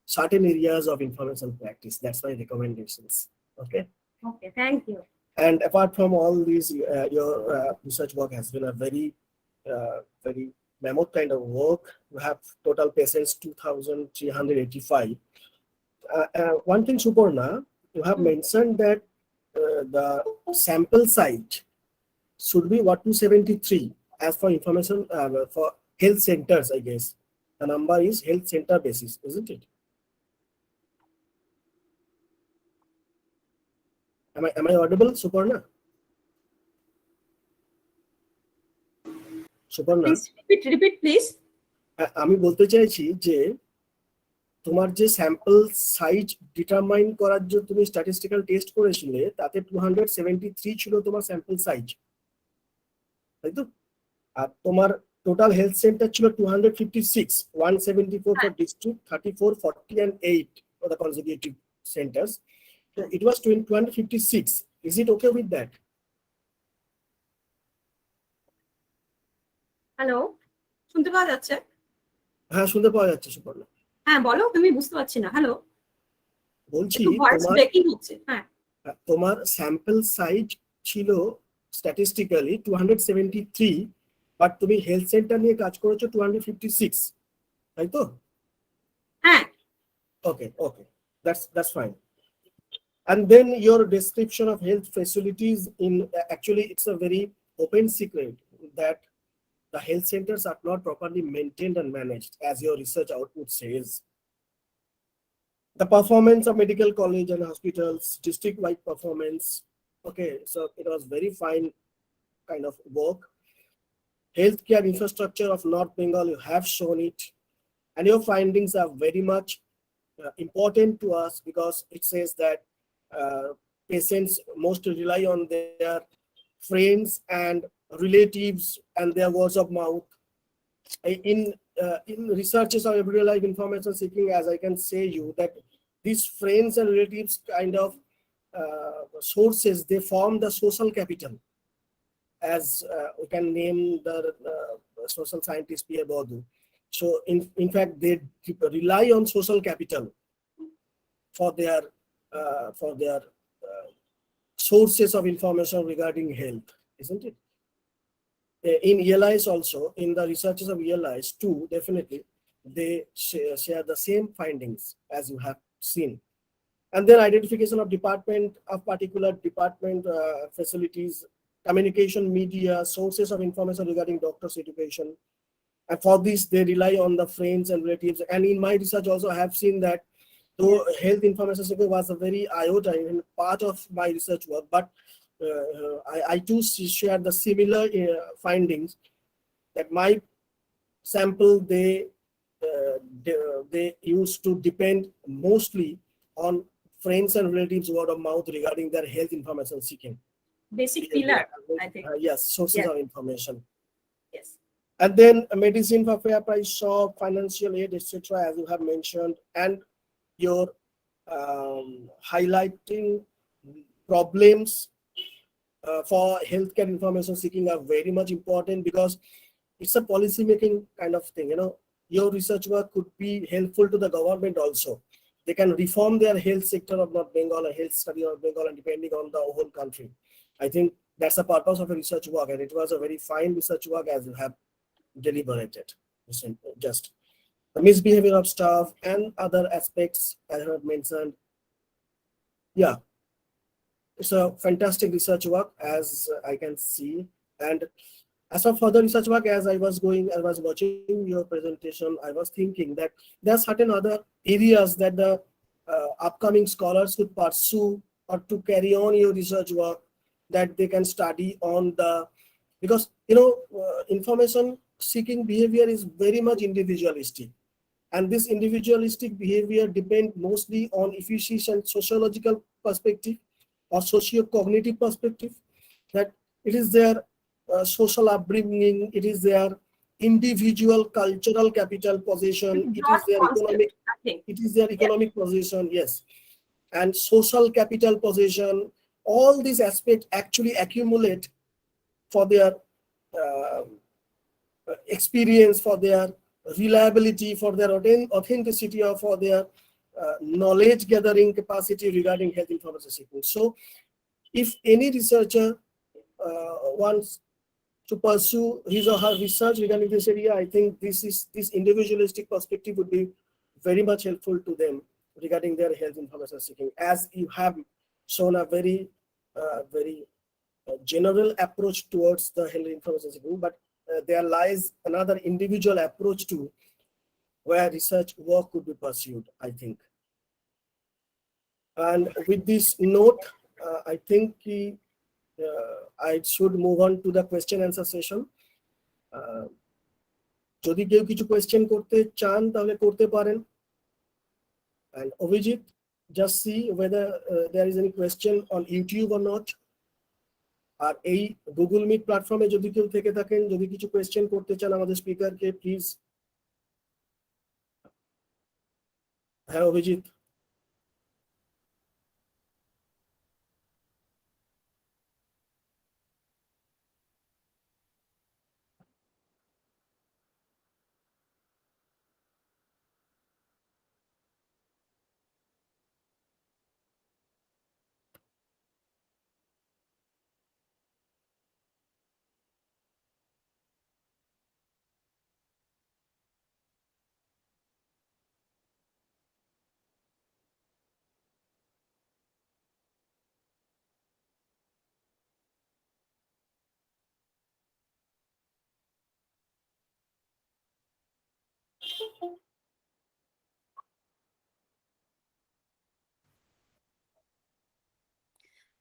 certain areas of information practice. That's my recommendations. Okay. Okay, thank you. And apart from all these, your research work has been a very mammoth kind of work. You have total patients 2,385. One thing, Suparna, you have mentioned that the sample size should be what, 273 as for information for health centers, I guess. The number is health center basis, isn't it? Am I audible, Suparna? Suparna, Please repeat, please. আমি বলতে চাইছি যে তোমার যে স্যাম্পল সাইজ ডিটারমাইন করার জন্য তুমি স্ট্যাটিস্টিক্যাল টেস্ট করেছিলে, তাতে 273 ছিল তোমার স্যাম্পল সাইজ, তাই তো? আর তোমার টোটাল হেলথ সেন্টার ছিল 256, 174 for district, 34, 40 and 8 for the consecutive centers. So it was 256. Is it okay with that? Hello, শুনতে পাওয়া যাচ্ছে? হ্যাঁ, শুনতে পাওয়া যাচ্ছে, সুপর্ণা। হ্যাঁ বলো, তুমি বুঝতে পারছি না। হ্যালো, বলছি ভয়েস ব্রেকিং হচ্ছে। হ্যাঁ, তোমার স্যাম্পল সাইজ ছিল স্ট্যাটিস্টিক্যালি 273, বাট তুমি হেলথ সেন্টার নিয়ে কাজ করেছো 256, তাই তো? হ্যাঁ। Okay, that's fine. And then your description of health facilities in actually it's a very open secret that the health centers are not properly maintained and managed, as your research output says. The performance of medical college and hospitals, district-wide performance. Okay, so it was very fine kind of work. Healthcare infrastructure of North Bengal, you have shown it. And your findings are very much important to us, because it says that patients mostly rely on their friends and relatives and their words of mouth. In researches of everyday life information seeking, as I can say you, that these friends and relatives kind of sources, they form the social capital, as we can name the social scientist Pierre Bourdieu. So in fact, they rely on social capital for their sources of information regarding health, isn't it? In ELIs also, in the researches of ELIs too, definitely they share the same findings as you have seen. And then identification of particular department facilities, communication media, sources of information regarding doctors' education. And for this, they rely on the friends and relatives. And in my research also, I have seen that though health information sector was a very iota in part of my research work, but I too share the similar findings, that my sample, they used to depend mostly on friends and relatives' word of mouth regarding their health information seeking. Basic pillar, I think. Yes, sources of information. Yes. And then medicine for fair price shop, financial aid, etc., as you have mentioned, and your highlighting problems for healthcare information seeking are very much important, because it's a policy making kind of thing. Your research work could be helpful to the government also. They can reform their health sector of North Bengal, or health study of Bengal, and depending on the whole country. I think that's the purpose of a research work, and it was a very fine research work as you have deliberated. Just the misbehavior of staff and other aspects as I have mentioned. Yeah, it's a fantastic research work, as I can see. And as for further research work, as I was watching your presentation, I was thinking that there are certain other areas that the upcoming scholars could pursue, or to carry on your research work, that they can study on because information seeking behavior is very much individualistic, and this individualistic behavior depends mostly on efficient sociological perspective or socio-cognitive perspective, that it is their social upbringing, it is their individual cultural capital possession, it is their economic position, yes, and social capital possession. All these aspects actually accumulate for their experience, for their reliability, for their authenticity, or for their knowledge gathering capacity regarding health information seeking. So if any researcher wants to pursue his or her research regarding this area, I think this individualistic perspective would be very much helpful to them regarding their health information seeking, as you have shown a very general approach towards the health information seeking, but there lies another individual approach to where research work could be pursued, I think. And with this note, I think I should move on to the question answer session. যদি কেউ কিছু কোয়েশ্চেন করতে চান তাহলে করতে পারেন। And Avijit, just see whether there is any question on YouTube or not. আর এই গুগল মিট প্ল্যাটফর্মে যদি কেউ থেকে থাকেন, যদি কিছু কোয়েশ্চেন করতে চান আমাদের স্পিকারকে, প্লিজ। হ্যাঁ অভিজিৎ।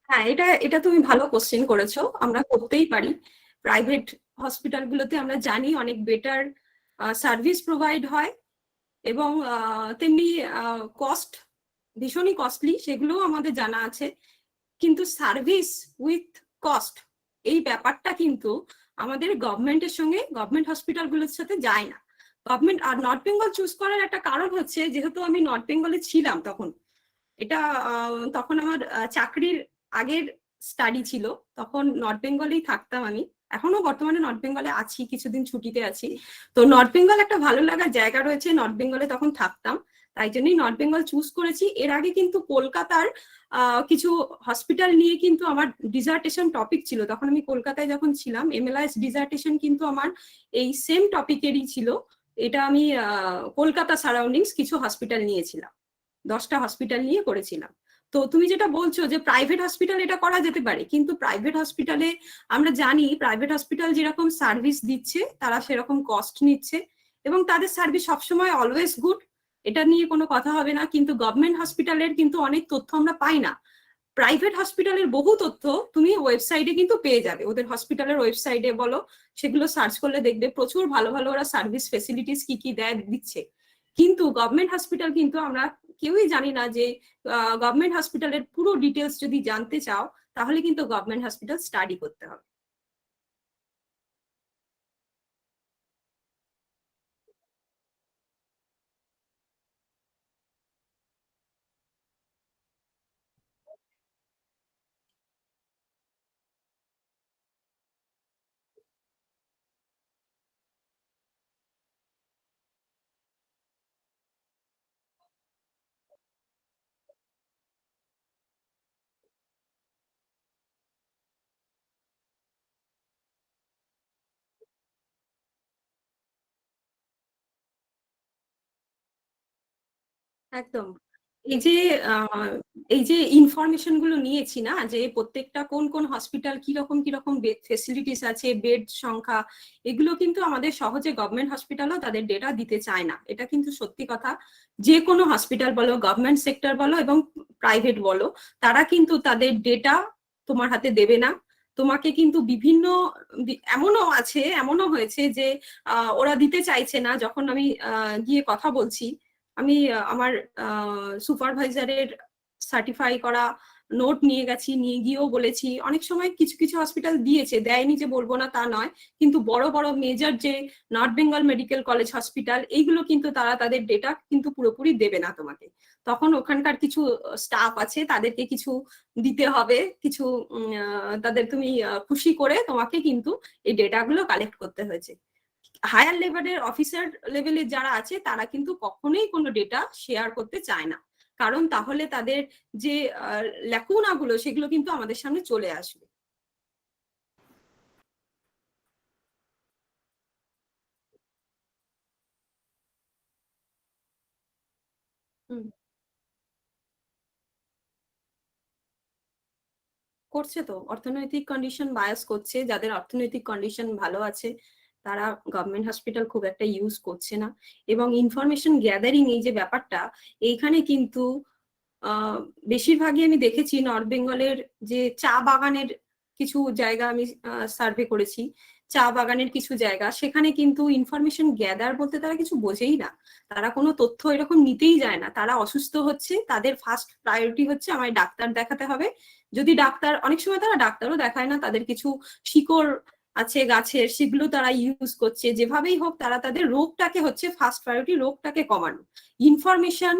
হ্যাঁ, এটা তুমি ভালো কোশ্চেন করেছো। আমরা করতেই পারি। প্রাইভেট হসপিটালগুলোতে আমরা জানি অনেক বেটার সার্ভিস প্রোভাইড হয় এবং তেমনি কস্ট ভীষণই কস্টলি, সেগুলোও আমাদের জানা আছে। কিন্তু সার্ভিস উইথ কস্ট এই ব্যাপারটা কিন্তু আমাদের গভর্নমেন্টের সঙ্গে, গভর্নমেন্ট হসপিটালগুলোর সাথে যায় না। গভর্নমেন্ট আর নর্থ বেঙ্গল চুজ করার একটা কারণ হচ্ছে, যেহেতু আমি নর্থ বেঙ্গলে ছিলাম তখন, এটা তখন আমার চাকরির আগের স্টাডি ছিল, তখন নর্থ বেঙ্গলেই থাকতাম আমি। এখনো বর্তমানে নর্থ বেঙ্গলে আছি, কিছুদিন ছুটিতে আছি। তো নর্থ বেঙ্গল একটা ভালো লাগার জায়গা রয়েছে, নর্থ বেঙ্গলে তখন থাকতাম, তাই জন্যই নর্থ বেঙ্গল চুজ করেছি। এর আগে কিন্তু কলকাতার কিছু হসপিটাল নিয়ে কিন্তু আমার ডিজার্টেশন টপিক ছিল। তখন আমি কলকাতায় যখন ছিলাম, এমএলআইএস ডিজার্টেশন কিন্তু আমার এই সেম টপিকেরই ছিল। এটা আমি কলকাতা সারাউন্ডিংস কিছু হসপিটাল নিয়েছিলাম, 10টা হসপিটাল নিয়ে করেছিলাম। তো তুমি যেটা বলছো যে প্রাইভেট হসপিটাল এটা করা যেতে পারে, কিন্তু প্রাইভেট হসপিটালে আমরা জানি প্রাইভেট হসপিটাল যেরকম সার্ভিস দিচ্ছে তারা সেরকম কস্ট নিচ্ছে এবং তাদের সার্ভিস সবসময় অলওয়েজ গুড, এটা নিয়ে কোনো কথা হবে না। কিন্তু গভর্নমেন্ট হসপিটালের কিন্তু অনেক তথ্য আমরা পাই না। প্রাইভেট হসপিটালের বহু তথ্য তুমি ওয়েবসাইটে কিন্তু পেয়ে যাবে, ওদের হসপিটালের ওয়েবসাইটে বলো, সেগুলো সার্চ করলে দেখবে প্রচুর ভালো ভালো ওরা সার্ভিস ফেসিলিটিস কি কি দিচ্ছে। কিন্তু গভর্নমেন্ট হসপিটাল কিন্তু আমরা কেউই জানি না যে গভর্নমেন্ট হসপিটালের পুরো ডিটেলস যদি জানতে চাও তাহলে কিন্তু গভর্নমেন্ট হসপিটাল স্টাডি করতে হবে। একদম। এই যে ইনফরমেশন গুলো নিয়েছি না, যে প্রত্যেকটা কোন কোন হসপিটাল কিরকম কিরকম ফেসিলিটিস আছে, বেড সংখ্যা, এগুলো কিন্তু আমাদের সহজে গভর্নমেন্ট হসপিটালও তাদের ডেটা দিতে চায় না। এটা কিন্তু সত্যি কথা। যে কোনো হসপিটাল বলো, গভর্নমেন্ট সেক্টর বলো এবং প্রাইভেট বলো, তারা কিন্তু তাদের ডেটা তোমার হাতে দেবে না। তোমাকে কিন্তু বিভিন্ন এমনও হয়েছে যে ওরা দিতে চাইছে না। যখন আমি গিয়ে কথা বলছি, আমি আমার সুপারভাইজারের সার্টিফাই করা নোট নিয়ে গেছি, নিয়ে গিয়েও বলেছি। অনেক সময় কিছু কিছু হসপিটাল দিয়েছে, দেয়নি যে বলবো না তা নয়, কিন্তু বড় বড় মেজর যে north Bengal medical college hospital, এইগুলো কিন্তু তারা তাদের ডেটা কিন্তু পুরোপুরি দেবে না তোমাকে। তখন ওখানকার কিছু স্টাফ আছে, তাদেরকে কিছু দিতে হবে, কিছু তাদের তুমি খুশি করে তোমাকে কিন্তু এই ডেটাগুলো কালেক্ট করতে হয়েছে। হায়ার লেভেলের অফিসার লেভেলের যারা আছে তারা কিন্তু কখনোই কোনো ডেটা শেয়ার করতে চায় না। কারণ তাহলে তাদের যে ল্যাকুনাগুলো সেগুলো কিন্তু আমাদের সামনে চলে আসবে। করছে তো, অর্থনৈতিক কন্ডিশন বায়াস করছে। যাদের অর্থনৈতিক কন্ডিশন ভালো আছে তারা গভর্নমেন্ট হসপিটাল খুব একটা ইউজ করছে না। এবং ইনফরমেশন গ্যাদারিং এই যে ব্যাপারটা, এইখানে কিন্তু বেশিরভাগই আমি দেখেছি নর্থ বেঙ্গলের যে চা বাগানের কিছু জায়গা আমি সার্ভে করেছি, চা বাগানের কিছু জায়গা, সেখানে কিন্তু ইনফরমেশন গ্যাদার বলতে তারা কিছু বোঝেই না। তারা কোনো তথ্য এরকম নিতেই যায় না। তারা অসুস্থ হচ্ছে, তাদের ফার্স্ট প্রায়োরিটি হচ্ছে আমায় ডাক্তার দেখাতে হবে। যদি ডাক্তার, অনেক সময় তারা ডাক্তারও দেখায় না, তাদের কিছু শিকড় আছে গাছের, সেগুলো তারা ইউজ করছে। যেভাবেই হোক তারা তাদের রোগটাকে হচ্ছে ফার্স্ট প্রায়োরিটি, রোগটাকে কমানো। ইনফরমেশন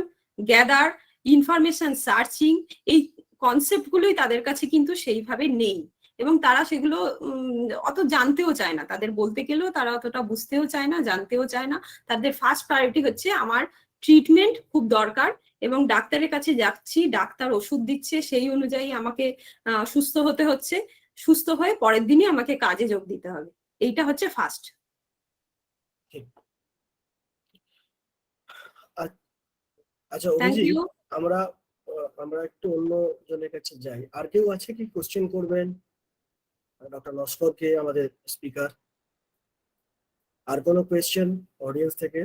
গ্যাদার, ইনফরমেশন সার্চিং, এই কনসেপ্ট গুলোই তাদের কাছে কিন্তু সেইভাবে নেই এবং তারা সেগুলো অত জানতেও চায় না। তাদের বলতে গেলেও তারা অতটা বুঝতেও চায় না, জানতেও চায় না। তাদের ফার্স্ট প্রায়োরিটি হচ্ছে আমার ট্রিটমেন্ট খুব দরকার এবং ডাক্তারের কাছে যাচ্ছি, ডাক্তার ওষুধ দিচ্ছে, সেই অনুযায়ী আমাকে সুস্থ হতে হচ্ছে, সুস্থ হয়ে পরের দিনই আমাকে কাজে যোগ দিতে হবে। এইটা হচ্ছে ফার্স্ট। আচ্ছা অভিজিৎ, আমরা একটু অন্য জনের কাছে যাই। আর কেউ আছে কি কোশ্চেন করবেন ডক্টর নস্করকে, আমাদের স্পিকার? আর কোনো কোয়েশ্চেন অডিয়েন্স থেকে?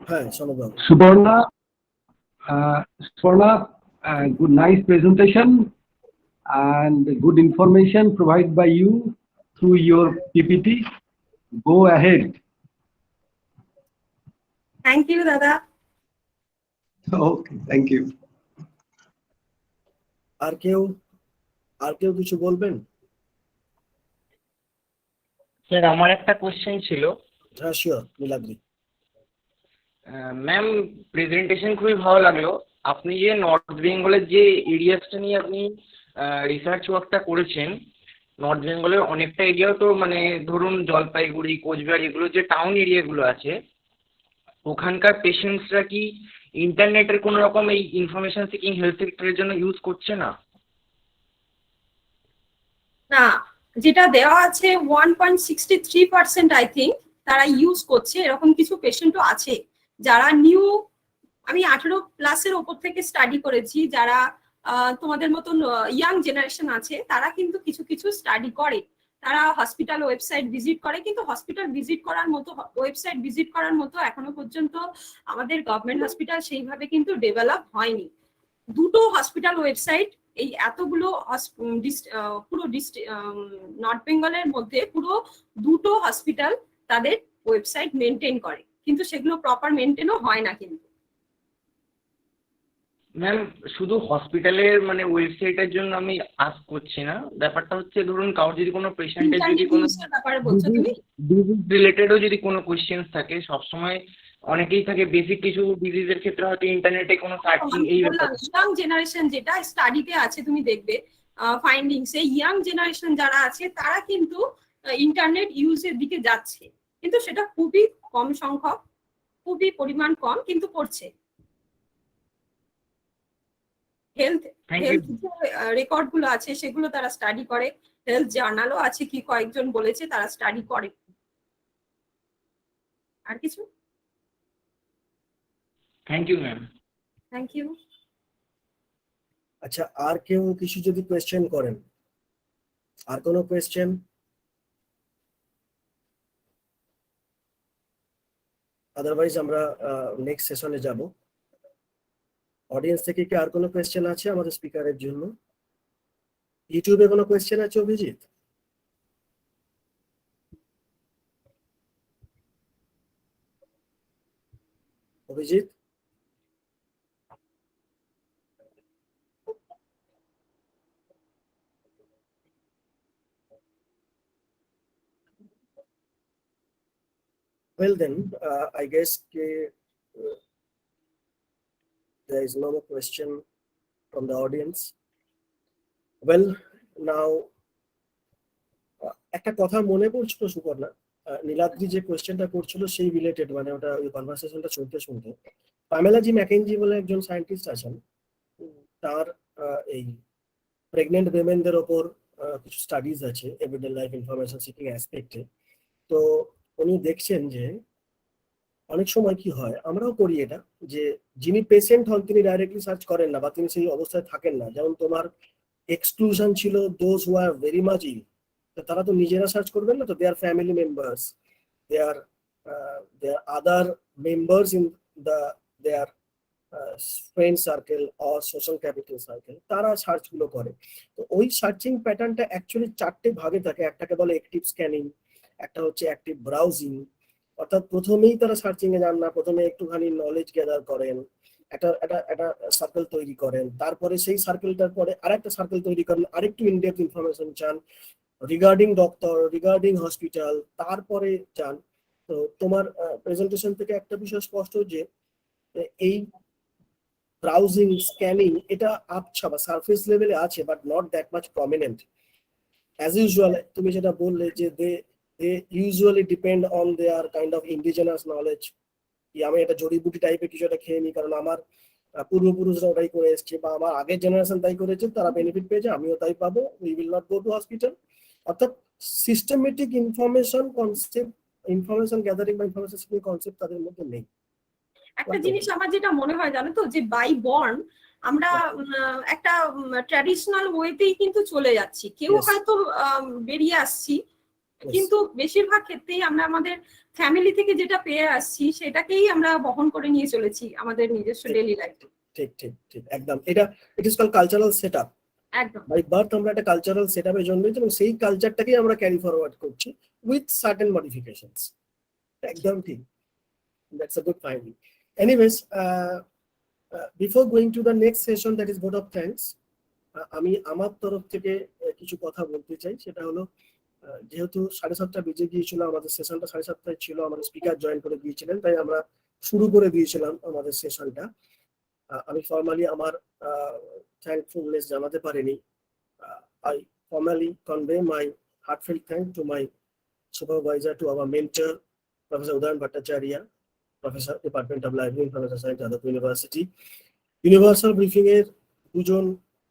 হ্যাঁ, সনবাবু। Suparna, good, nice presentation and good information provided by you through your PPT. Go ahead. Thank you, Dada. Okay, thank you. আর কেউ কিছু বলবেন? স্যার আমার একটা কোশ্চেন ছিল। হ্যাঁ শিওর, নীলাদ্রি। ম্যাম, প্রেজেন্টেশন খুবই ভালো লাগলো। আপনি যে নর্থ বেঙ্গলের যে এরিয়াসটা নিয়ে আপনি রিসার্চ ওয়ার্কটা করেছেন, নর্থ বেঙ্গলের অনেকটা এরিয়াও তো মানে ধরুন জলপাইগুড়ি, কোচবিহার, এগুলো যে টাউন এরিয়াগুলো আছে, ওখানকার পেশেন্টসরা কি ইন্টারনেটের কোনো রকম এই ইনফরমেশন সিকিং হেলথ সেক্টরের জন্য ইউজ করছে না? না, যেটা দেওয়া আছে 1.63% আই থিঙ্ক তারা ইউজ করছে। এরকম কিছু পেশেন্টও আছে যারা নিউ, আমি 18+ ওপর থেকে স্টাডি করেছি, যারা তোমাদের মতন ইয়াং জেনারেশন আছে, তারা কিন্তু কিছু কিছু স্টাডি করে। তারা হসপিটাল ওয়েবসাইট ভিজিট করে, কিন্তু হসপিটাল ভিজিট করার মতো, ওয়েবসাইট ভিজিট করার মতো এখনো পর্যন্ত আমাদের গভর্নমেন্ট হসপিটাল সেইভাবে কিন্তু ডেভেলপ হয়নি। দুটো হসপিটাল ওয়েবসাইট এই এতগুলো পুরো নর্থ বেঙ্গলের মধ্যে পুরো দুটো হসপিটাল তাদের ওয়েবসাইট মেনটেন করে, কিন্তু সেগুলো প্রপার মেনটেনও হয় না। কিন্তু ম্যাম, শুধু হসপিটালের মানে ওয়েবসাইটের জন্য আমি আস্ক করছি না, ব্যাপারটা হচ্ছে ধরুন কারোর যদি কোনো পেশেন্টের যদি কোনো ব্যাপারে বলছো তুমি, ডিজিজ রিলেটেডও যদি কোনো কোয়েশ্চেন্স থাকে, সবসময় অনেকেই থাকে বেসিক কিছু ডিজিজের ক্ষেত্রে হয়তো ইন্টারনেটে কোনো সার্চিং, এই ব্যাপারে ইয়াং জেনারেশন যেটা স্টাডিতে আছে তুমি দেখবে ফাইন্ডিংস, এই ইয়াং জেনারেশন যারা আছে তারা কিন্তু ইন্টারনেট ইউজের দিকে যাচ্ছে, কিন্তু সেটা খুবই কম সংখ্যক, খুবই পরিমাণ কম, কিন্তু করছে। হেলথ রেকর্ড গুলো আছে সেগুলো তারা স্টাডি করে, হেলথ জার্নালও আছে, কি কয়েকজন বলেছে তারা স্টাডি করে। আর কিছু? Thank you ma'am. Thank you. আচ্ছা, আর কেউ কিছু যদি কোয়েশ্চেন করেন? আর কোনো কোয়েশ্চেন? আদারওয়াইজ আমরা নেক্সট সেশনে যাব। অডিয়েন্স থেকে কি আর কোনো কোয়েশ্চেন আছে আমাদের স্পিকারের জন্য? ইউটিউবে কোনো কোয়েশ্চেন আছে Abhijit? Abhijit? Well then, I guess there is no more question from the audience. Well, now একটা কথা মনে পড়ছিল সুপর্ণা, নীলাদ্রি যে কোয়েশ্চেনটা করছিল সেই রিলেটেড, মানে ওটা ওই কনভারসেশনটা শুনতে শুনতে পামেলা জি ম্যাকেনজি বলে একজন সায়েন্টিস্ট আছেন, তার এই প্রেগনেন্ট উইমেনদের ওপর কিছু স্টাডিজ আছে এভরিডে লাইফ ইনফরমেশন সিকিং অ্যাসপেক্টে। তো উনি দেখছেন যে অনেক সময় কি হয়, আমরাও করি এটা, যে যিনি পেশেন্ট হন তিনি ডাইরেক্টলি সার্চ করেন না বা তিনি সেই অবস্থায় থাকেন না। যেমন তোমার এক্সক্লুশন ছিল those who are very much ill, তারা তো নিজেরা সার্চ করবেন না, তো their family members, their other members in their friend circle or social capital circle, তারা সার্চ গুলো করে। তো ওই সার্চিং প্যাটার্নটা অ্যাকচুয়ালি 4টে ভাগে থাকে। একটাকে বলে অ্যাক্টিভ স্ক্যানিং, একটা হচ্ছে অ্যাক্টিভ ব্রাউজিং, অর্থাৎ প্রথমেই তারা সার্চিং এ যান না, প্রথমে একটুখানি নলেজ গ্যাদার করেন, একটা একটা একটা সার্কেল তৈরি করেন, তারপরে সেই সার্কেলটার পরে আরেকটা সার্কেল তৈরি করেন, আরেকটু ইনডেপথ ইনফরমেশন চান রিগার্ডিং ডক্টর, রিগার্ডিং হসপিটাল, তারপরে যান। তো তোমার প্রেজেন্টেশন থেকে একটা বিষয় স্পষ্ট যে এই ব্রাউজিং স্ক্যানিং এটা আচ্ছা বা সারফেস লেভেলে আছে, but not that much prominent. As usual তুমি যেটা বললে যে they usually depend on their kind of indigenous knowledge, কি আমি এটা জড়িবুটি টাইপের কিছু একটা খেয়ে নিই কারণ আমার পূর্বপুরুষরা ওটাই করে এসছে বা আমার আগের জেনারেশন তাই করেছে, তারা বেনিফিট পেয়েছে, আমিও তাই পাবো, we will not go to hospital. অর্থাৎ systematic information concept, information gathering বা ইনফরমেশন সিকিং কনসেপ্ট তাদের মধ্যে নেই। একটা জিনিস আমার যেটা মনে হয় জানো তো, যে বাই বর্ন আমরা একটা ট্র্যাডিশনাল ওয়েতেই কিন্তু চলে যাচ্ছি, কেউ Yes. হয়তো বেরিয়ে আসছি, Yes. কিন্তু বেশিরভাগ ক্ষেত্রেই আমরা আমাদের ফ্যামিলি থেকে যেটা পেয়ে আসছি সেটাকেই আমরা বহন করে নিয়ে চলেছি আমাদের নিজস্ব ডেইলি লাইফে। ঠিক ঠিক ঠিক, একদম। এটা it is call cultural setup. একদম বাই বার্থ আমরা একটা কালচারাল সেটআপে জন্মেছি এবং সেই কালচারটাকেই আমরা ক্যারি ফরওয়ার্ড করছি উইথ সার্টেন মডিফিকেশনস। একদম ঠিক, that's a good finding. Anyways, before going to the next session that is vote of thanks, আমি আমার তরফ থেকে কিছু কথা বলতে চাই। সেটা হলো যেহেতু 7:30 বেজে গিয়েছিল, আমাদের সেশনটা 7:30 ছিল, আমাদের স্পিকার জয়েন করে দিয়েছিলেন, তাই আমরা শুরু করে দিয়েছিলাম আমাদের সেশনটা। আমি ফর্মালি আমার থ্যাঙ্কফুলনেস জানাতে পারিনি। I formally convey my heartfelt thanks to my supervisor, to our mentor, Professor Udayan Bhattacharya, Professor, Department of Library Information Science, Jadavpur University. Universal briefing এর দুজন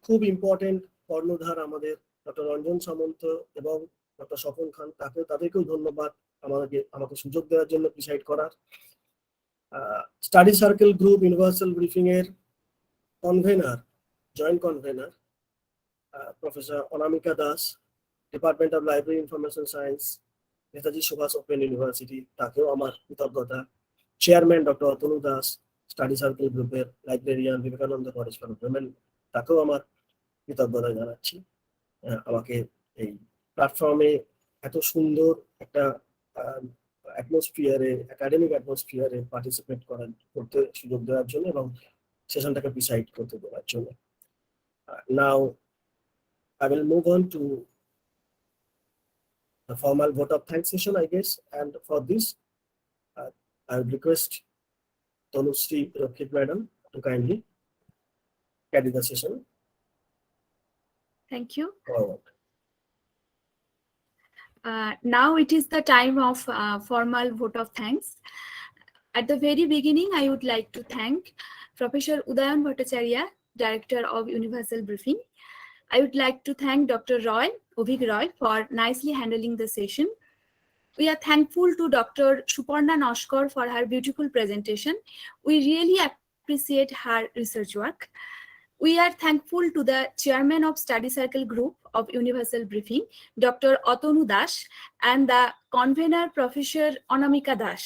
খুব ইম্পর্টেন্ট কর্ণধার আমাদের ডক্টর রঞ্জন সামন্ত এবং ডক্টর স্বপন খান, তাদেরকেও ধন্যবাদ আমাকে সুযোগ দেওয়ার জন্য প্রিসাইড করার। Study circle group universal briefing এর convener, joint convener professor Anamika Das, department of library information science, Netaji Subhas open university, তাকেও আমার কৃতজ্ঞতা। Chairman doctor Atanu Das, study circle গ্রুপের librarian, Vivekananda college for women, তাকেও আমার কৃতজ্ঞতা জানাচ্ছি আমাকে এই প্ল্যাটফর্মে এত সুন্দর একটা অ্যাটমসফিয়ারে, একাডেমিক অ্যাটমসফিয়ারে পার্টিসিপেট করতে সুযোগ দেওয়ার জন্য এবং সেশনটাকে প্রিসাইড করতে দেওয়ার জন্য। নাও I will move on to the formal vote of thanks session, I guess. And for this, I would request Tanushree Rokit Madam to kindly carry the session Thank you. forward. Now it is the time of formal vote of thanks. At the very beginning, I would like to thank Professor Udayan Bhattacharya, Director of Universal Briefing. I would like to thank Dr. Roy, Avik Roy, for nicely handling the session. We are thankful to Dr. Suparna Naskar for her beautiful presentation. We really appreciate her research work. We are thankful to the Chairman of Study Circle Group of Universal Briefing, Dr. Otonu Das, and the Convener, Professor Anamika Das.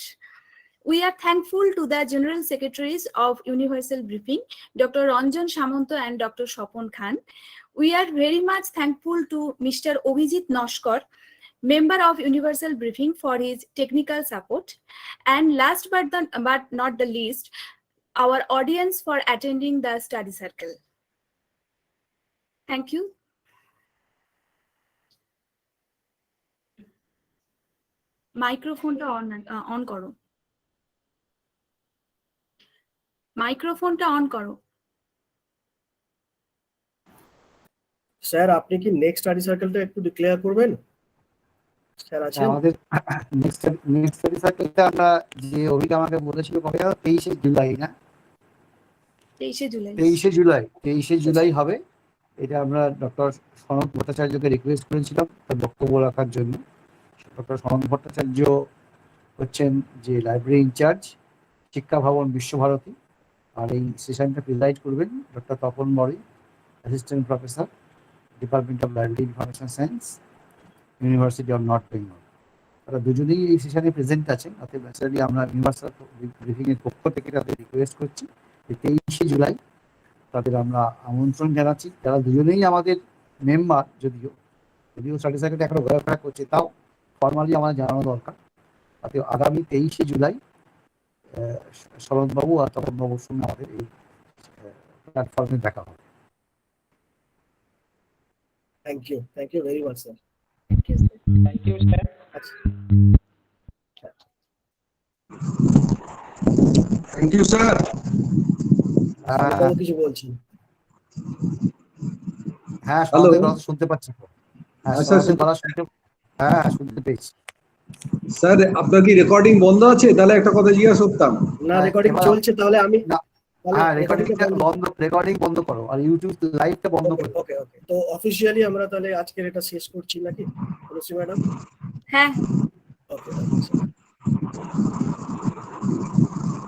We are thankful to the General Secretaries of Universal Briefing, Dr. Ranjan Samanto and Dr. Swapon Khan. We are very much thankful to Mr. Abhijit Naskar, member of Universal Briefing, for his technical support. And last but not the least, our audience for attending the study circle. Thank you. মাইক্রোফোনটা অন করো, মাইক্রোফোনটা অন করো। স্যার, আপনি কি নেক্সট স্টাডি সার্কেলটা একটু ডিক্লেয়ার করবেন? স্যার হ্যাঁ, আছেন? আমাদের নেক্সট স্টাডি সার্কেলটা আমরা যে অভিক আমাকে বলেছিল কবে 23শে জুলাই না 23শে জুলাই। 23শে জুলাই হবে। এটা আমরা ডক্টর সনৎ ভট্টাচার্যকে রিকোয়েস্ট করেছিলাম তার বক্তব্য রাখার জন্য। ডক্টর সনৎ ভট্টাচার্য হচ্ছেন যে লাইব্রেরি ইনচার্জ, শিক্ষা ভবন বিশ্বভারতী। আর এই সেশনটা প্রিজাইড করবেন ডক্টর তপন মরি, assistant professor, department of library information science, university of north Bengal. তারা দুজনেই এই সেশনে প্রেজেন্ট আছেন। তাতে ন্যাচারালি আমরা ইউনিভার্সাল ব্রিফিংয়ের পক্ষ থেকে তাদের রিকোয়েস্ট করছি যে 23শে জুলাই তাদের আমরা আমন্ত্রণ জানাচ্ছি। তারা দুজনেই আমাদের মেম্বার, যদিও স্টাডি সার্কেলটা এখনো ঘোরাফেরা করছে, তাও ফর্মালি আমার জানানো দরকার। তাতে আগামী 23শে জুলাই শরৎবাবু আর তপনবাবুর সঙ্গে আমাদের এই প্ল্যাটফর্মে দেখা হবে। Thank you very much sir. Thank you sir. Thank you sir. Thank you sir. কিছু বলছেন? হ্যাঁ, Hello. সনদের কথা শুনতে পাচ্ছি। হ্যাঁ, আচ্ছা, সনদের কথা শুনতে পেয়েছি। স্যার আপনার কি রেকর্ডিং বন্ধ আছে? তাহলে একটা কথা জিজ্ঞাসা করতাম। না, হ্যাঁ, রেকর্ডিং এবার- চলছে, তাহলে আমি না, তাহলে হ্যাঁ, রেকর্ডিংটা রেকর্ডিং বন্ধ করো আর ইউটিউব লাইভটা বন্ধ করো। ওকে। তো অফিসিয়ালি আমরা তাহলে আজকের এটা শেষ করছি নাকি তুলসী ম্যাডাম? হ্যাঁ। ওকে।